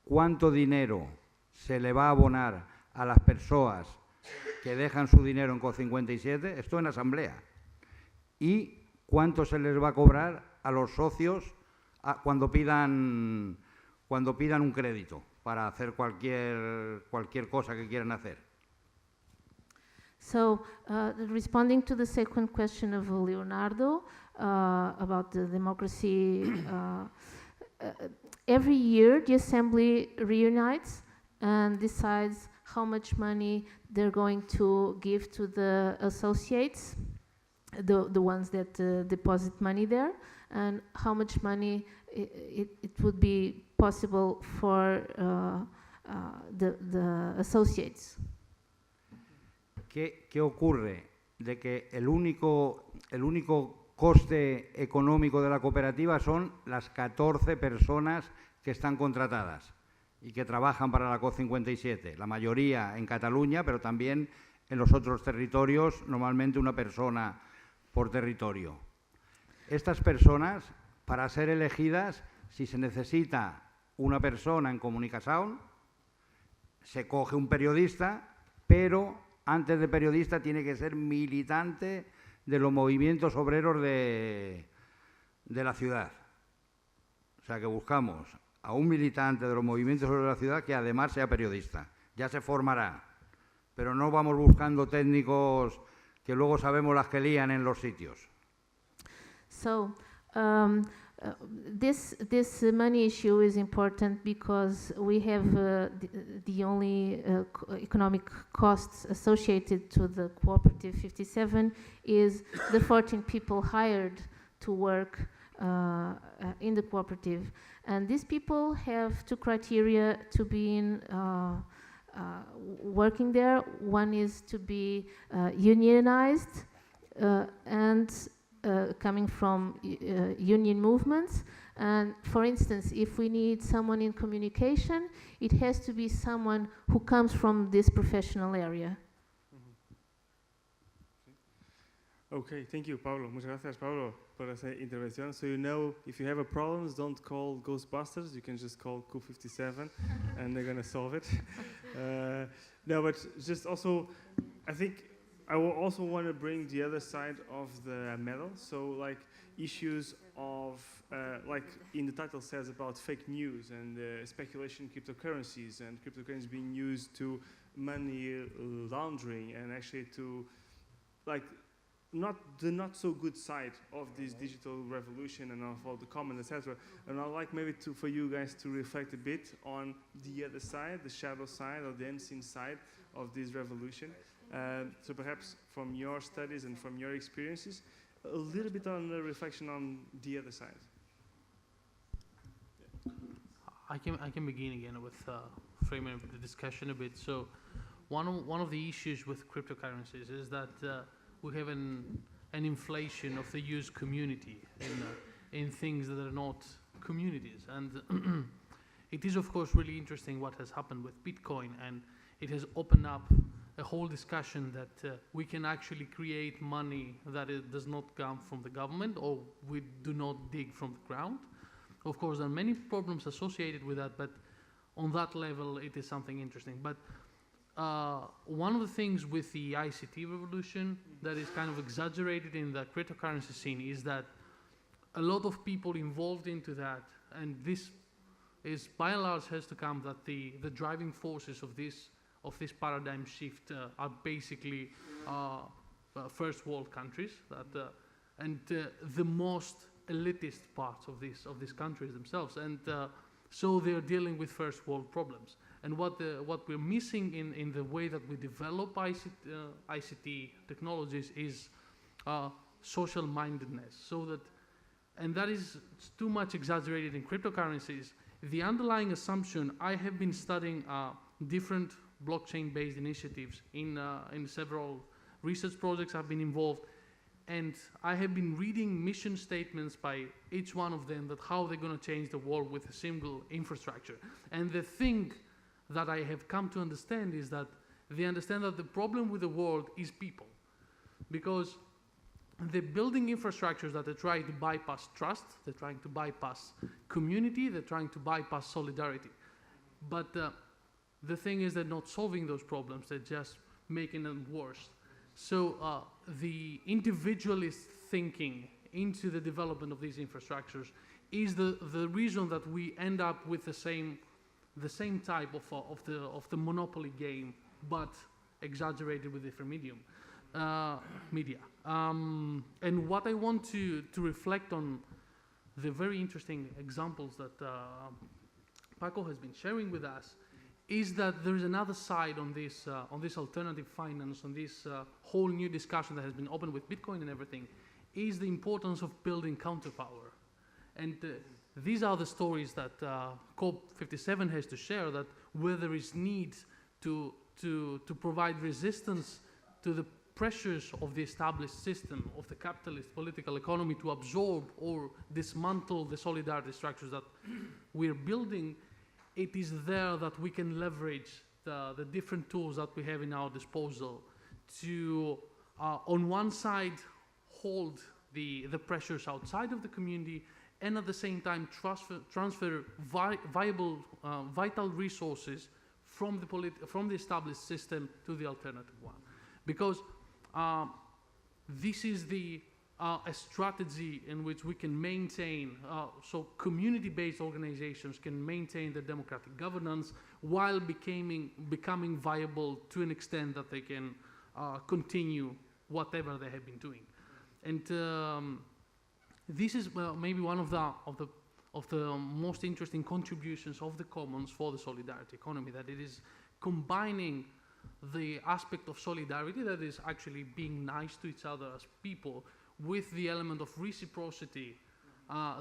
cuánto dinero se le va a abonar a las personas que dejan su dinero en COP57, esto en asamblea, y cuánto se les va a cobrar a los socios cuando pidan un crédito para hacer cualquier cosa que quieran hacer. So, responding to the second question of Leonardo about the democracy, every year the Assembly reunites and decides how much money they're going to give to the associates, the ones that deposit money there, and how much money it would be possible for the associates. ¿Qué ocurre? De que el único coste económico de la cooperativa son las 14 personas que están contratadas y que trabajan para la COP57, la mayoría en Cataluña, pero también en los otros territorios, normalmente una persona por territorio. Estas personas, para ser elegidas, si se necesita una persona en comunicación, se coge un periodista, pero antes de periodista tiene que ser militante de los movimientos obreros de la ciudad. O sea que buscamos a un militante de los movimientos obreros de la ciudad que además sea periodista. Ya se formará, pero no vamos buscando técnicos que luego sabemos las que lían en los sitios. So, this money issue is important because we have the only economic costs associated to the Cooperative 57 is the 14 people hired to work in the cooperative. And these people have two criteria to be in working there. One is to be unionized and coming from union movements. And for instance, if we need someone in communication, it has to be someone who comes from this professional area. Okay, thank you, Pablo. Muchas gracias, Pablo, por esa intervención. So you know, if you have a problem, don't call Ghostbusters. You can just call Q57, and they're gonna solve it. No, but just also, I think I will also want to bring the other side of the medal. So like issues of, like in the title says about fake news and speculation in cryptocurrencies and cryptocurrencies being used to money laundering and actually to like not so good side of this digital revolution and of all the commons, etc. And I'd like maybe for you guys to reflect a bit on the other side, the shadow side or the unseen side of this revolution. So perhaps from your studies and from your experiences, a little bit on the reflection on the other side. I can begin again with framing the discussion a bit. So one of the issues with cryptocurrencies is that we have an inflation of the use community in things that are not communities. And it is, of course, really interesting what has happened with Bitcoin, and it has opened up a whole discussion that we can actually create money that it does not come from the government or we do not dig from the ground. Of course, there are many problems associated with that, but on that level, it is something interesting. But one of the things with the ICT revolution that is kind of exaggerated in the cryptocurrency scene is that a lot of people involved into that, and this is by and large has to come that the driving forces of this paradigm shift are basically first world countries that and the most elitist parts of these countries themselves, and so they're dealing with first world problems. And what we're missing in the way that we develop ICT technologies is social mindedness. So that, and that is too much exaggerated in cryptocurrencies. The underlying assumption, I have been studying different blockchain-based initiatives in several research projects I've been involved, and I have been reading mission statements by each one of them that how they're going to change the world with a single infrastructure. And the thing that I have come to understand is that they understand that the problem with the world is people, because they're building infrastructures that are trying to bypass trust, they're trying to bypass community, they're trying to bypass solidarity. But the thing is they're not solving those problems, they're just making them worse. So the individualist thinking into the development of these infrastructures is the reason that we end up with the same type of the monopoly game, but exaggerated with different media. And what I want to reflect on the very interesting examples that Paco has been sharing with us is that there is another side on this alternative finance, on this whole new discussion that has been opened with Bitcoin and everything, is the importance of building counterpower. And these are the stories that COP57 has to share, that where there is need to provide resistance to the pressures of the established system, of the capitalist political economy to absorb or dismantle the solidarity structures that we're building, it is there that we can leverage the different tools that we have in our disposal to, on one side, hold the pressures outside of the community, and at the same time transfer vital resources from the established system to the alternative one. Because this is a strategy in which we can maintain, so community-based organizations can maintain their democratic governance while becoming viable to an extent that they can continue whatever they have been doing. And this is maybe one of the most interesting contributions of the Commons for the solidarity economy, that it is combining the aspect of solidarity, that is actually being nice to each other as people, with the element of reciprocity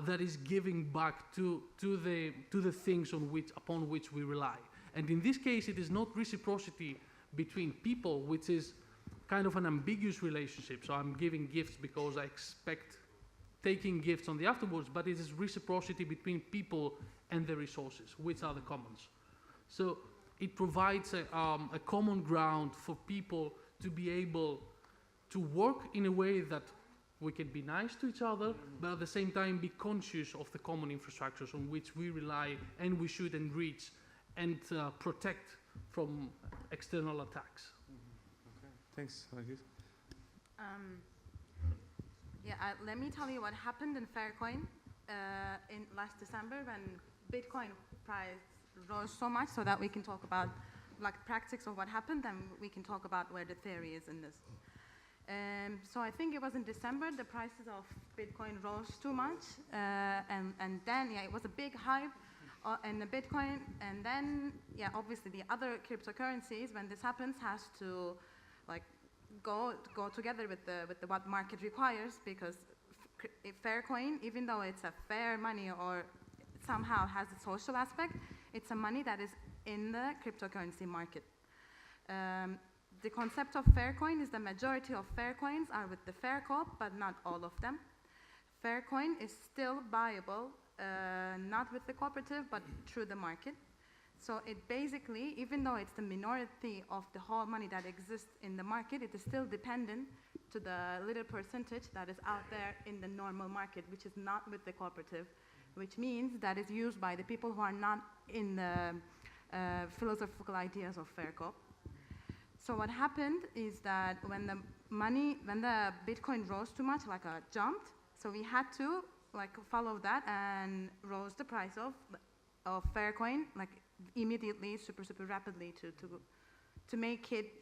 that is giving back to the things upon which we rely. And in this case, it is not reciprocity between people, which is kind of an ambiguous relationship. So I'm giving gifts because I expect taking gifts on the afterwards, but it is reciprocity between people and the resources, which are the commons. So it provides a common ground for people to be able to work in a way that we can be nice to each other, but at the same time be conscious of the common infrastructures on which we rely and we should enrich and protect from external attacks. Okay, thanks, Alexis. Let me tell you what happened in Faircoin in last December when Bitcoin price rose so much, so that we can talk about like practice of what happened, and we can talk about where the theory is in this. So I think it was in December the prices of Bitcoin rose too much, and then it was a big hype in the Bitcoin, and then obviously the other cryptocurrencies, when this happens, has to like go together with the what market requires, because Faircoin, even though it's a fair money or somehow has a social aspect, it's a money that is in the cryptocurrency market. The concept of Faircoin is the majority of Faircoins are with the Faircorp, but not all of them. Faircoin is still buyable, not with the cooperative, but through the market. So it basically, even though it's the minority of the whole money that exists in the market, it is still dependent to the little percentage that is out there in the normal market, which is not with the cooperative, which means that is used by the people who are not in the philosophical ideas of Faircorp. So what happened is that when the Bitcoin rose too much, like jumped, so we had to like follow that and rose the price of Faircoin like immediately, super rapidly to make it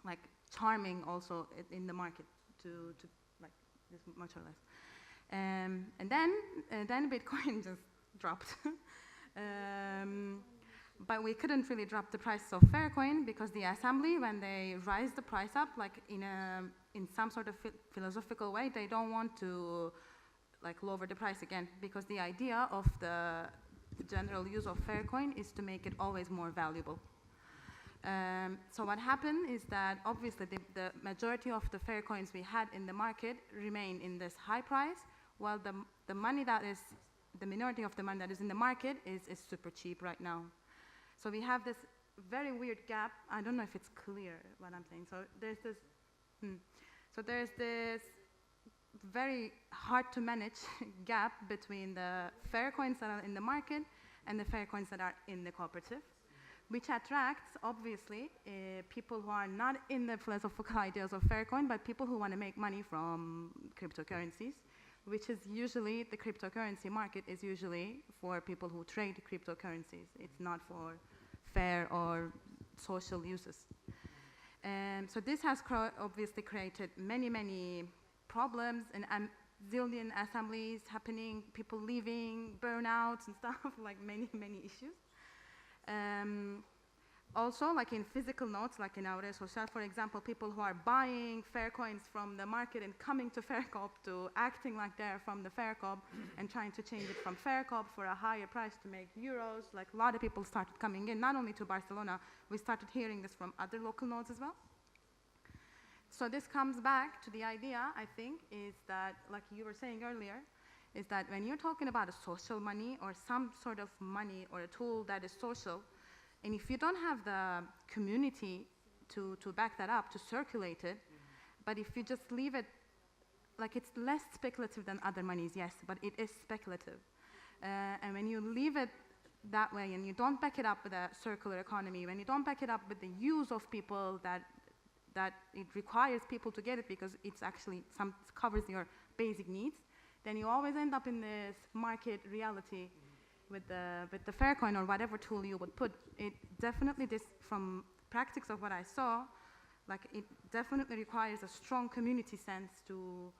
like charming also in the market to like this much or less. And then Bitcoin just dropped. But we couldn't really drop the price of Faircoin because the assembly, when they rise the price up, like in some sort of philosophical way, they don't want to like lower the price again, because the idea of the general use of Faircoin is to make it always more valuable. So what happened is that obviously the majority of the Faircoins we had in the market remain in this high price, while the money that is, the minority of the money that is in the market is super cheap right now. So we have this very weird gap. I don't know if it's clear what I'm saying. So there's this very hard to manage gap between the Faircoins that are in the market and the Faircoins that are in the cooperative. which attracts, obviously, people who are not in the philosophical ideas of Faircoin, but people who want to make money from cryptocurrencies, which is usually, the cryptocurrency market is usually for people who trade cryptocurrencies. It's not for fair or social uses. So this has obviously created many, many problems and zillion assemblies happening, people leaving, burnouts and stuff, like many, many issues. Also, like in physical notes, like in our social, for example, people who are buying Faircoins from the market and coming to Faircop to acting like they're from the Faircop and trying to change it from Faircop for a higher price to make euros. Like a lot of people started coming in, not only to Barcelona, we started hearing this from other local nodes as well. So this comes back to the idea, I think, is that, like you were saying earlier, is that when you're talking about a social money or some sort of money or a tool that is social, and if you don't have the community to back that up, to circulate it, but if you just leave it, like it's less speculative than other monies, yes, but it is speculative. And when you leave it that way and you don't back it up with a circular economy, when you don't back it up with the use of people that it requires people to get it because it's actually covers your basic needs, then you always end up in this market reality with the Faircoin or whatever tool you would put. It definitely, this from practice of what I saw, like it definitely requires a strong community sense to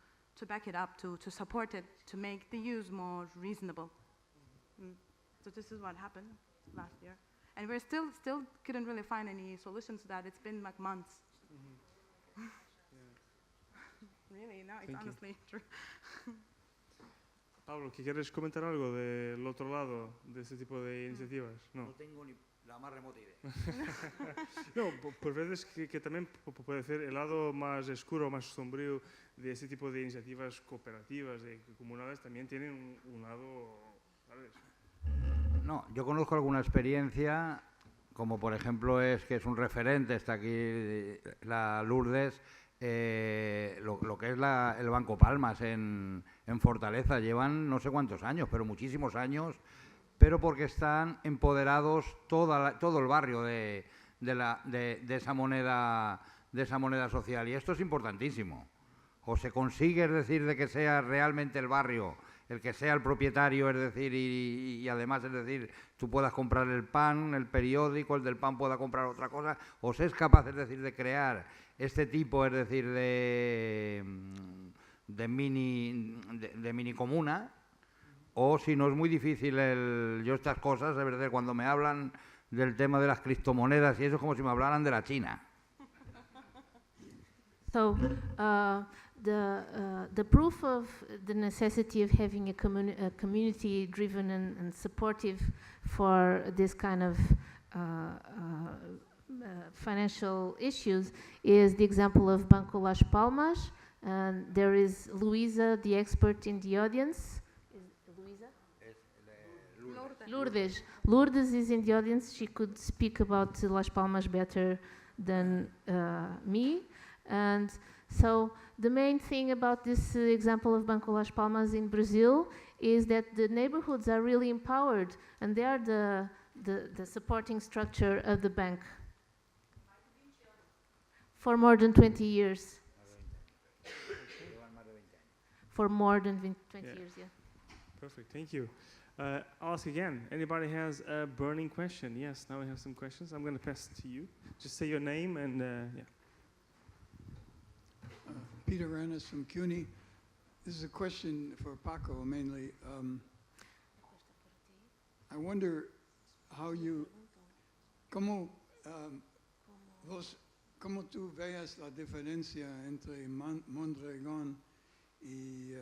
back it up, to support it, to make the use more reasonable. So this is what happened last year. And we're still couldn't really find any solutions to that. It's been like months. Yeah. Really, no, it's Thank you. honestly true. Pablo, ¿quieres comentar algo del otro lado de ese tipo de iniciativas? No. No tengo ni la más remota idea. No, por veces que también puede ser el lado más oscuro, más sombrío de ese tipo de iniciativas cooperativas, de comunales, también tienen un lado, ¿sabes? No, yo conozco alguna experiencia, como por ejemplo es que es un referente, está aquí la Lourdes, lo que es el Banco Palmas en Fortaleza. Llevan no sé cuántos años, pero muchísimos años, pero porque están empoderados todo el barrio de esa moneda social. Y esto es importantísimo. O se consigue, es decir, de que sea realmente el barrio el que sea el propietario, es decir, y además, es decir, tú puedas comprar el pan, el periódico, el del pan pueda comprar otra cosa, o se es capaz, es decir, de crear este tipo, es decir, de mini comuna, o si no es muy difícil, yo estas cosas, es verdad, cuando me hablan del tema de las criptomonedas y eso es como si me hablaran de la China. So, the proof of the necessity of having a community-driven and supportive for this kind of financial issues is the example of Banco Las Palmas. And there is Luisa, the expert in the audience. Is Luisa? Lourdes. Lourdes is in the audience. She could speak about Las Palmas better than me. And so the main thing about this example of Banco Las Palmas in Brazil is that the neighborhoods are really empowered and they are the supporting structure of the bank for more than 20 years. For more than 20 years, yeah. Perfect, thank you. I'll ask again, anybody has a burning question? Yes, now we have some questions. I'm going to pass it to you. Just say your name and yeah. Peter Rannis from CUNY. This is a question for Paco mainly. I wonder how cómo tú veas la diferencia entre Mondragón y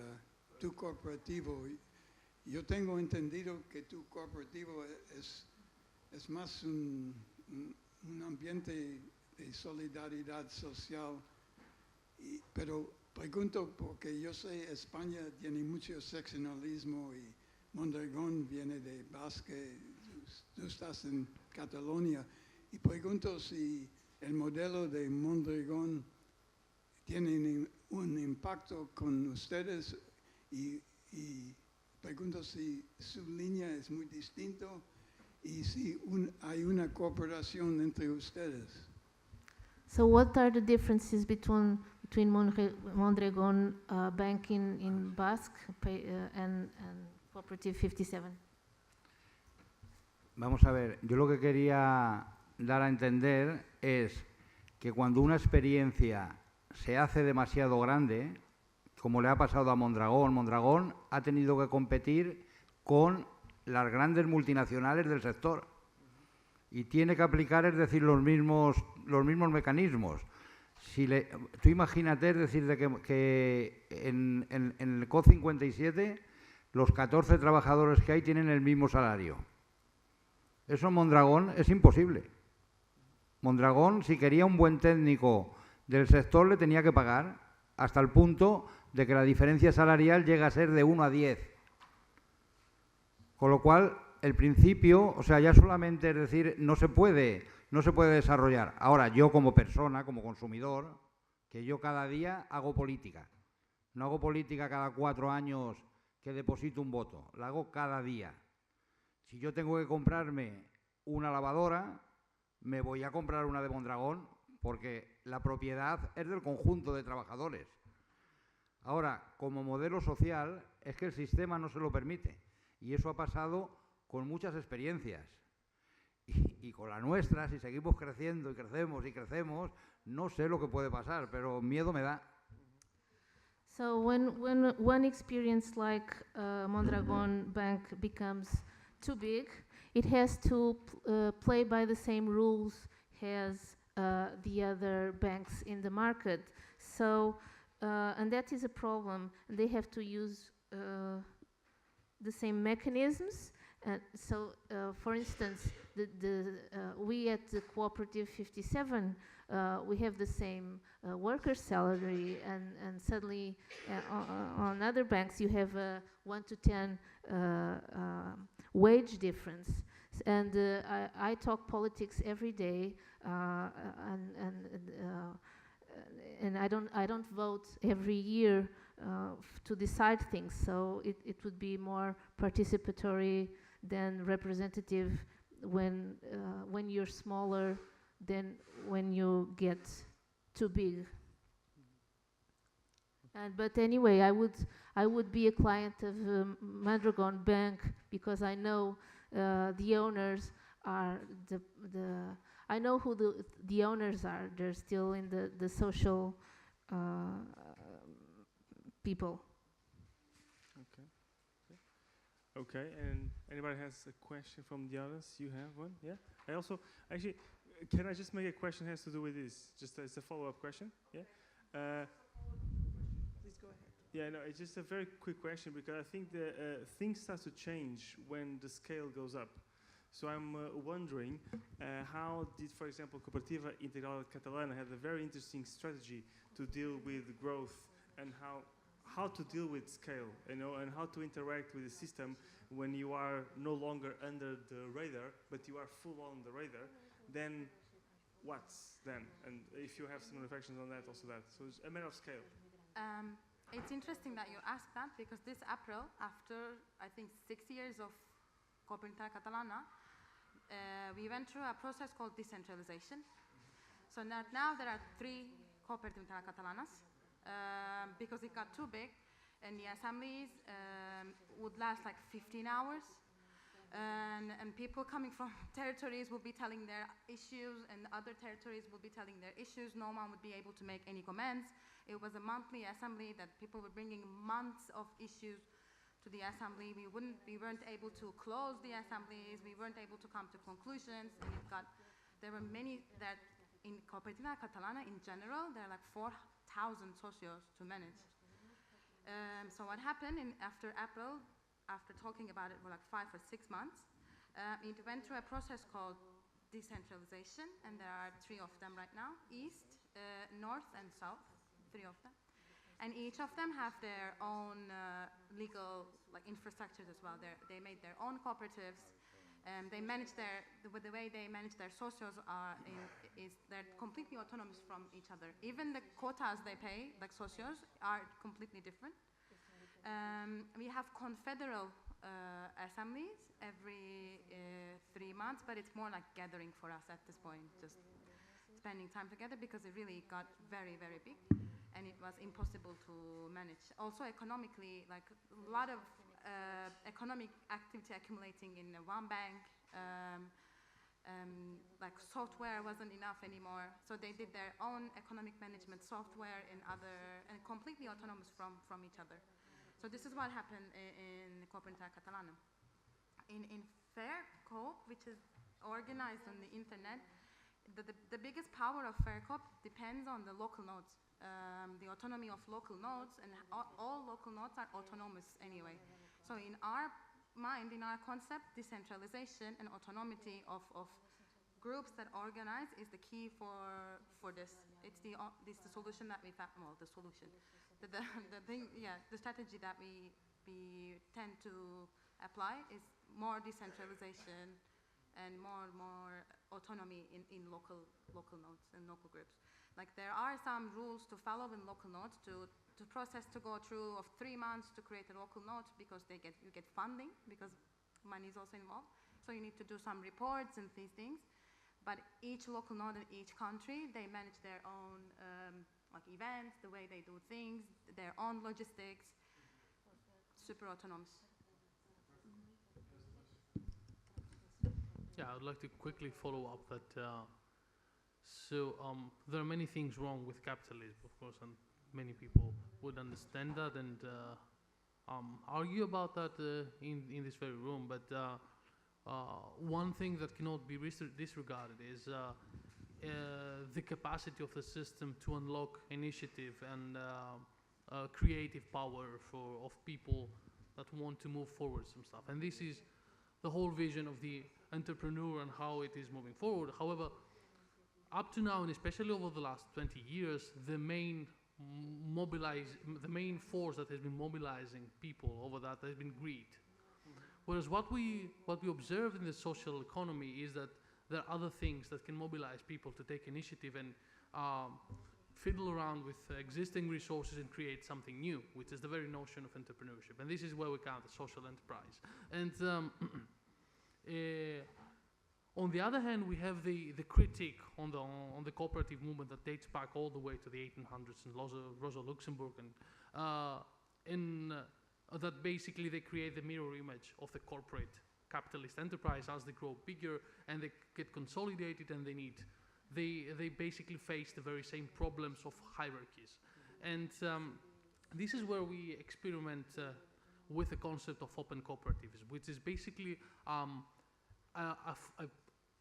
tu cooperativo. Yo tengo entendido que tu cooperativo es más un ambiente de solidaridad social. Pero pregunto porque yo sé España tiene mucho seccionalismo y Mondragón viene de Basque, tú estás en Cataluña y pregunto si el modelo de Mondragón tiene un impacto con ustedes y pregunto si su línea es muy distinto y si hay una cooperación entre ustedes. So what are the differences between Mondragon Bank in Basque and Cooperative 57? Vamos a ver, yo lo que quería dar a entender es que cuando una experiencia se hace demasiado grande, como le ha pasado a Mondragón, Mondragón ha tenido que competir con las grandes multinacionales del sector y tiene que aplicar, es decir, los mismos mecanismos. Tú imagínate, es decir, que en el COP 57 los 14 trabajadores que hay tienen el mismo salario. Eso en Mondragón es imposible. Mondragón, si quería un buen técnico del sector, le tenía que pagar hasta el punto de que la diferencia salarial llega a ser de 1 a 10. Con lo cual, el principio, o sea, ya solamente, es decir, no se puede desarrollar. Ahora, yo como persona, como consumidor, que yo cada día hago política. No hago política cada 4 años que deposito un voto, la hago cada día. Si yo tengo que comprarme una lavadora, me voy a comprar una de Mondragón porque la propiedad es del conjunto de trabajadores. Ahora, como modelo social, es que el sistema no se lo permite. Y eso ha pasado con muchas experiencias. Y con la nuestra, si seguimos creciendo y crecemos, no sé lo que puede pasar, pero miedo me da. So when one experience like Mondragon Bank becomes too big, it has to play by the same rules as the other banks in the market. So, and that is a problem. They have to use the same mechanisms. So, for instance, we at the Cooperative 57, we have the same worker salary, and suddenly on other banks you have a 1 to 10 wage difference. And I talk politics every day, and I don't vote every year to decide things. So it would be more participatory than representative when you're smaller than when you get too big. But anyway, I would be a client of Mondragon Bank because I know the owners are I know who the owners are. They're still in the social people. Okay, and anybody has a question from the audience? You have one? Yeah? I also, actually, can I just make a question that has to do with this? Just as a follow-up question? Yeah? Please go ahead. Yeah, no, it's just a very quick question because I think the things start to change when the scale goes up. So I'm wondering how did, for example, Cooperativa Integral Catalana have a very interesting strategy to deal with growth and how to deal with scale, you know, and how to interact with the system when you are no longer under the radar, but you are full on the radar, then what's then? And if you have some reflections on that, also that. So it's a matter of scale. It's interesting that you asked that because this April, after I think 6 years of Cooperativa Catalana, we went through a process called decentralization. So now there are 3 Cooperativa Catalanas. Because it got too big, and the assemblies would last like 15 hours, and people coming from territories will be telling their issues, and other territories will be telling their issues. No one would be able to make any comments. It was a monthly assembly that people were bringing months of issues to the assembly. We weren't able to close the assemblies. We weren't able to come to conclusions, and there were many that in Cooperativa Catalana in general, there are like 4,000 socios to manage. So what happened after April, after talking about it for like 5 or 6 months, it went through a process called decentralization, and there are 3 of them right now: East, North, and South, 3 of them. And each of them have their own legal infrastructures as well. They made their own cooperatives. They manage the way they manage their socios is they're completely autonomous from each other. Even the quotas they pay, like socios, are completely different. We have confederal assemblies every 3 months, but it's more like gathering for us at this point, just spending time together, because it really got very, very big and it was impossible to manage. Also economically, like a lot of economic activity accumulating in one bank, like software wasn't enough anymore, so they did their own economic management software and completely autonomous from each other. So this is what happened in Cooperativa Catalana. In Fair Coop, which is organized on the internet, the biggest power of Fair Coop depends on the local nodes, the autonomy of local nodes, and all local nodes are autonomous anyway. So in our mind, in our concept, decentralization and autonomy of groups that organize is the key for this. It's the solution that we found. Well, the solution, the thing, yeah, the strategy that we tend to apply is more decentralization and more autonomy in local nodes and local groups. Like there are some rules to follow in local nodes to process to go through of 3 months to create a local node, because you get funding, because money is also involved. So you need to do some reports and these things. But each local node in each country, they manage their own like events, the way they do things, their own logistics, super autonomous. Yeah, I would like to quickly follow up that. There are many things wrong with capitalism, of course, and many people would understand that and argue about that in this very room. But one thing that cannot be disregarded is the capacity of the system to unlock initiative and creative power of people that want to move forward some stuff. And this is the whole vision of the entrepreneur and how it is moving forward. However, up to now, and especially over the last 20 years, the main force that has been mobilizing people over that has been greed. Whereas what we observe in the social economy is that there are other things that can mobilize people to take initiative and fiddle around with existing resources and create something new, which is the very notion of entrepreneurship. And this is where we count the social enterprise. And on the other hand, we have the critique on the cooperative movement that dates back all the way to the 1800s and Rosa Luxemburg, and that basically they create the mirror image of the corporate capitalist enterprise as they grow bigger and they get consolidated, and they basically face the very same problems of hierarchies. And this is where we experiment with the concept of open cooperativism, which is basically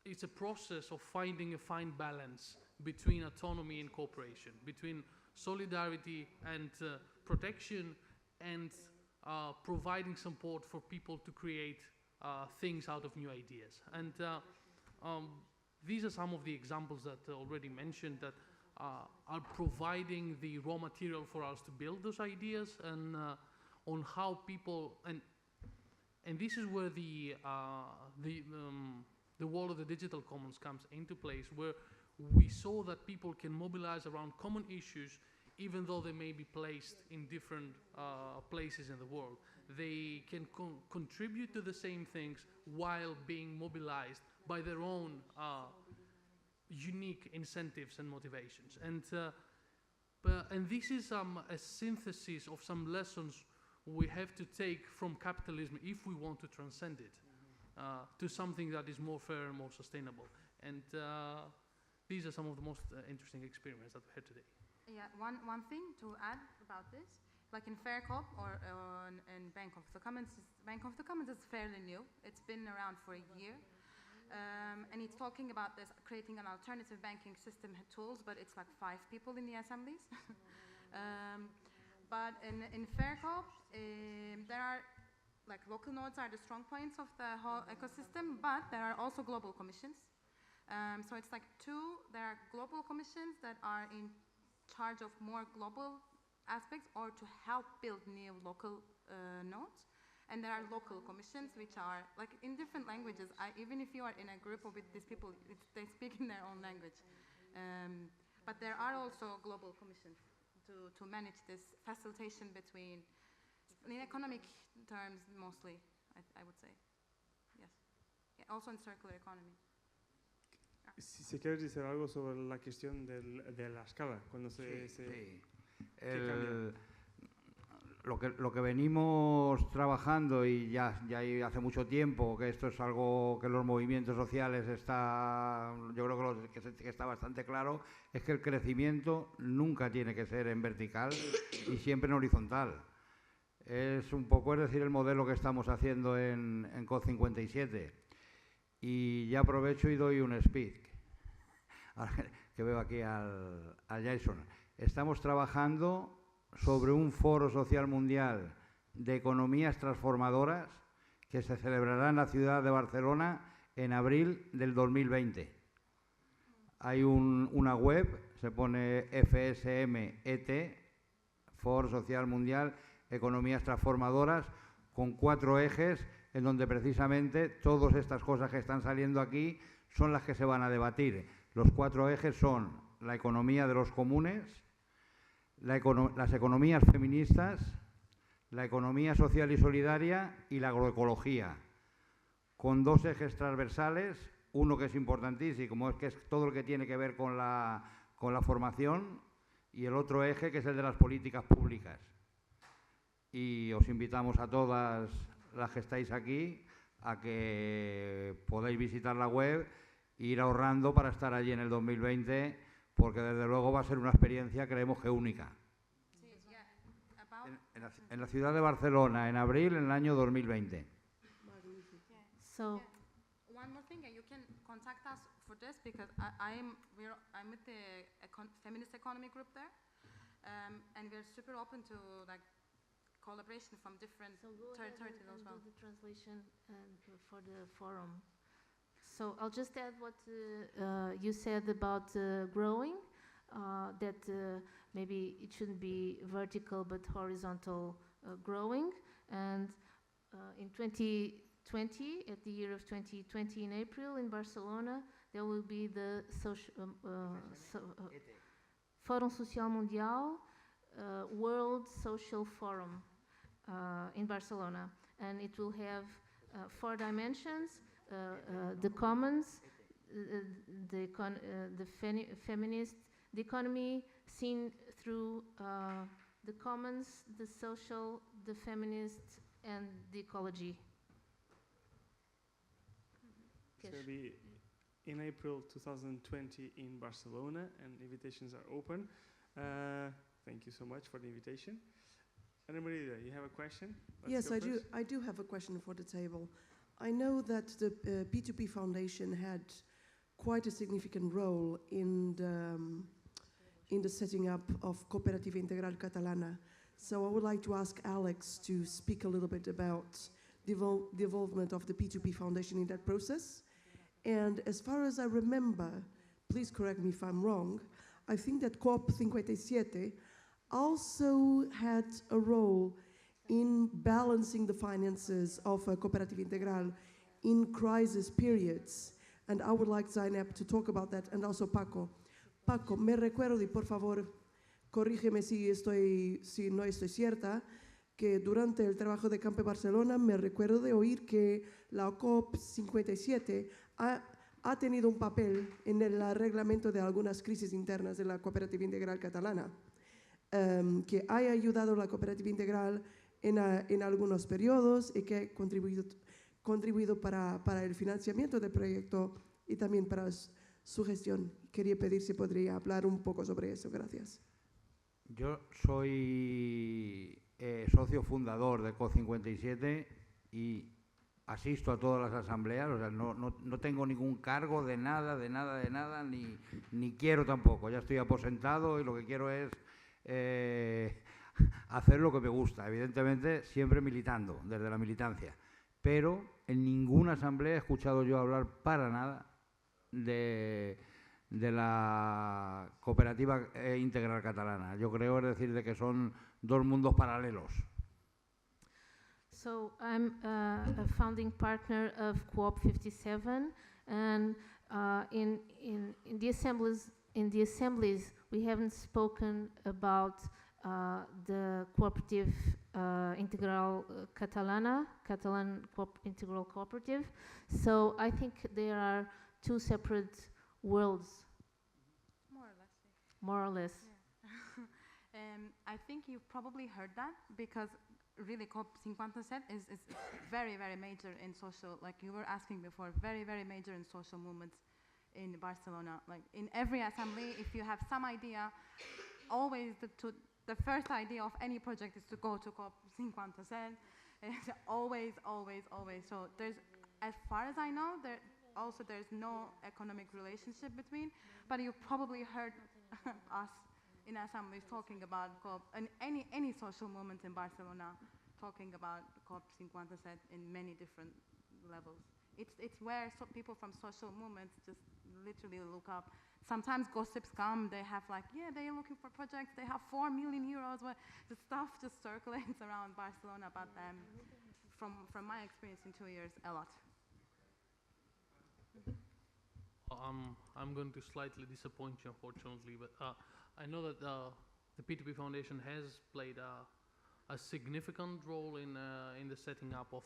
it's a process of finding a fine balance between autonomy and cooperation, between solidarity and protection, and providing support for people to create things out of new ideas. And these are some of the examples that I already mentioned that are providing the raw material for us to build those ideas, and on how people, and this is where the world of the digital commons comes into place, where we saw that people can mobilize around common issues even though they may be placed in different places in the world. They can contribute to the same things while being mobilized by their own unique incentives and motivations. And this is a synthesis of some lessons we have to take from capitalism if we want to transcend it to something that is more fair and more sustainable. And these are some of the most interesting experiments that we had today. Yeah, one thing to add about this, like in FairCop or in Bank of the Commons is fairly new. It's been around for a year. And it's talking about this, creating an alternative banking system tools, but it's like 5 people in the assemblies. But in FairCop, there are, like, local nodes are the strong points of the whole ecosystem, but there are also global commissions. So it's like there are global commissions that are in charge of more global aspects or to help build new local nodes. And there are local commissions which are like in different languages. Even if you are in a group with these people, they speak in their own language. But there are also global commissions to manage this facilitation between, in economic terms mostly, I would say. Yes. Yeah, also in circular economy. Si se quiere decir algo sobre la cuestión de la escala, cuando se... Sí. ¿qué cambia? Lo que venimos trabajando y ya hace mucho tiempo, que esto es algo que los movimientos sociales yo creo que está bastante claro, es que el crecimiento nunca tiene que ser en vertical y siempre en horizontal. Es un poco, es decir, el modelo que estamos haciendo en COP57. Y ya aprovecho y doy un speech, que veo aquí al Jason. Estamos trabajando sobre un foro social mundial de economías transformadoras que se celebrará en la ciudad de Barcelona en abril del 2020. Hay una web, se pone FSMET, Foro Social Mundial, Economías Transformadoras, con 4 ejes, en donde precisamente todas estas cosas que están saliendo aquí son las que se van a debatir. Los 4 ejes son la economía de los comunes, las economías feministas, la economía social y solidaria y la agroecología, con 2 ejes transversales, uno que es importantísimo, que es todo lo que tiene que ver con la formación, y el otro eje que es el de las políticas públicas. Y os invitamos a todas las que estáis aquí a que podáis visitar la web e ir ahorrando para estar allí en el 2020, porque desde luego va a ser una experiencia, creemos que única. En la ciudad de Barcelona, en abril, en el año 2020. So, One more thing, you can contact us for this because I'm with the feminist economy group there, and we're super open to like collaboration from different so go ahead territories and as well. do the translation for the forum. So I'll just add what you said about growing, that maybe it shouldn't be vertical but horizontal growing. And in 2020, at the year of 2020 in April in Barcelona, there will be the Fórum Social Mundial World Social Forum in Barcelona. And it will have 4 dimensions. The commons, the feminist, the economy seen through the commons, the social, the feminist, and the ecology. It's going to be in April 2020 in Barcelona, and invitations are open. Thank you so much for the invitation. Anybody there? You have a question? Yes, I do. I do have a question for the table. I know that the P2P Foundation had quite a significant role in the setting up of Cooperativa Integral Catalana. So I would like to ask Alex to speak a little bit about the involvement of the P2P Foundation in that process. And as far as I remember, please correct me if I'm wrong, I think that COP57 also had a role in balancing the finances of Cooperativa Integral in crisis periods. And I would like Zainab to talk about that, and also Paco. Paco, me recuerdo, y por favor, corrígeme si no estoy cierta, que durante el trabajo de Campe Barcelona me recuerdo de oír que la COP57 ha tenido un papel en el arreglamiento de algunas crisis internas de la Cooperativa Integral Catalana, que ha ayudado a la Cooperativa Integral en algunos periodos y que ha contribuido para el financiamiento del proyecto y también para su gestión. Quería pedir si podría hablar un poco sobre eso. Gracias. Yo soy socio fundador de COP57 y asisto a todas las asambleas, o sea, no tengo ningún cargo de nada, ni quiero tampoco. Ya estoy aposentado y lo que quiero es hacer lo que me gusta, evidentemente siempre militando, desde la militancia. Pero en ninguna asamblea he escuchado yo hablar para nada de la Cooperativa Integral Catalana. Yo creo, es decir, de que son 2 mundos paralelos. So I'm a founding partner of COP57, and in the assemblies we haven't spoken about the cooperative Integral Catalan Integral Cooperative. So I think there are two separate worlds, More or less. more or less. Yeah. I think you've probably heard that because really COP57 is very, very major in social, like you were asking before, very, very major in social movements in Barcelona. Like in every assembly, if you have some idea, always the first idea of any project is to go to COP57. It's always, always, always. So there's, as far as I know, there's no economic relationship between, but you probably heard us in assemblies talking about COP and any social movement in Barcelona talking about COP57 in many different levels. It's where people from social movements just literally look up. Sometimes gossips come, they have like, yeah, they're looking for projects, they have 4 million euros, where the stuff just circulates around Barcelona, but from my experience in 2 years, a lot. I'm going to slightly disappoint you, unfortunately, but I know that the P2P Foundation has played a significant role in the setting up of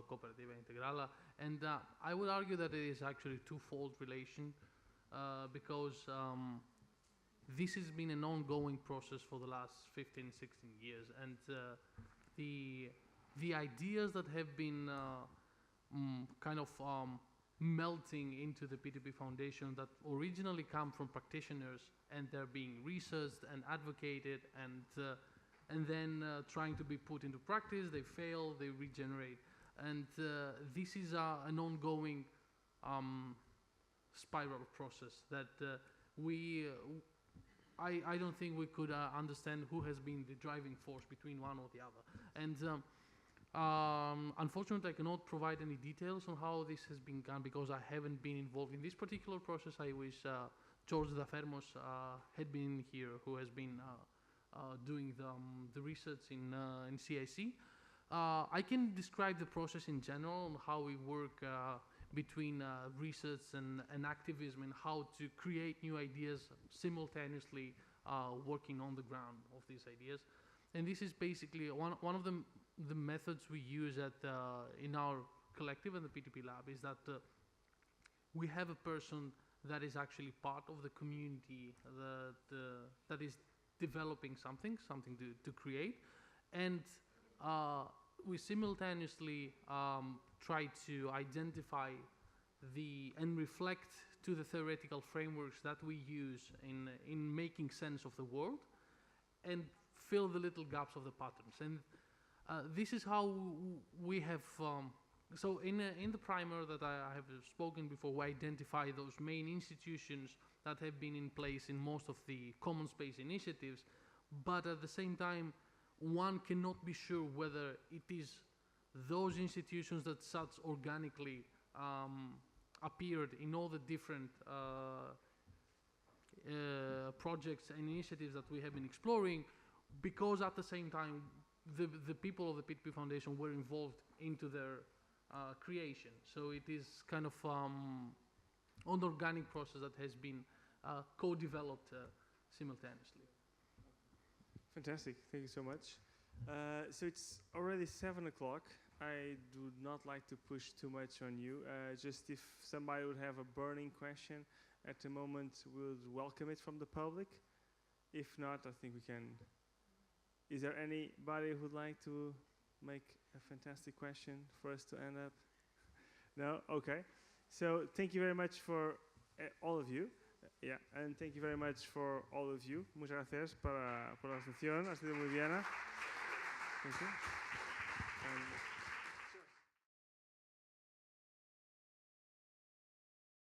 Cooperativa Integrala, and I would argue that it is actually a twofold relation, because this has been an ongoing process for the last 15, 16 years, and the ideas that have been kind of melting into the P2P Foundation that originally come from practitioners, and they're being researched and advocated, and then trying to be put into practice, they fail, they regenerate. And this is an ongoing spiral process that I don't think we could understand who has been the driving force between one or the other. And unfortunately, I cannot provide any details on how this has been done because I haven't been involved in this particular process. I wish George Dafermos had been here, who has been doing the research in CIC. I can describe the process in general and how we work between research and activism, and how to create new ideas simultaneously working on the ground of these ideas. And this is basically one of the methods we use in our collective and the P2P lab is that we have a person that is actually part of the community that is developing something to create, and we simultaneously try to identify and reflect to the theoretical frameworks that we use in making sense of the world, and fill the little gaps of the patterns. And this is how we have, so in the primer that I have spoken before, we identify those main institutions that have been in place in most of the common space initiatives, but at the same time, one cannot be sure whether it is those institutions that such organically appeared in all the different projects and initiatives that we have been exploring, because at the same time the people of the P2P Foundation were involved into their creation. So it is kind of an organic process that has been co-developed simultaneously. Fantastic, thank you so much. So it's already 7 o'clock. I do not like to push too much on you. Just if somebody would have a burning question at the moment, we would welcome it from the public. If not, I think we can. Is there anybody who would like to make a fantastic question for us to end up? No? Okay. So thank you very much for all of you. Yeah, and thank you very much for all of you. Muchas gracias por la presentación. Ha sido muy bien. Thank you.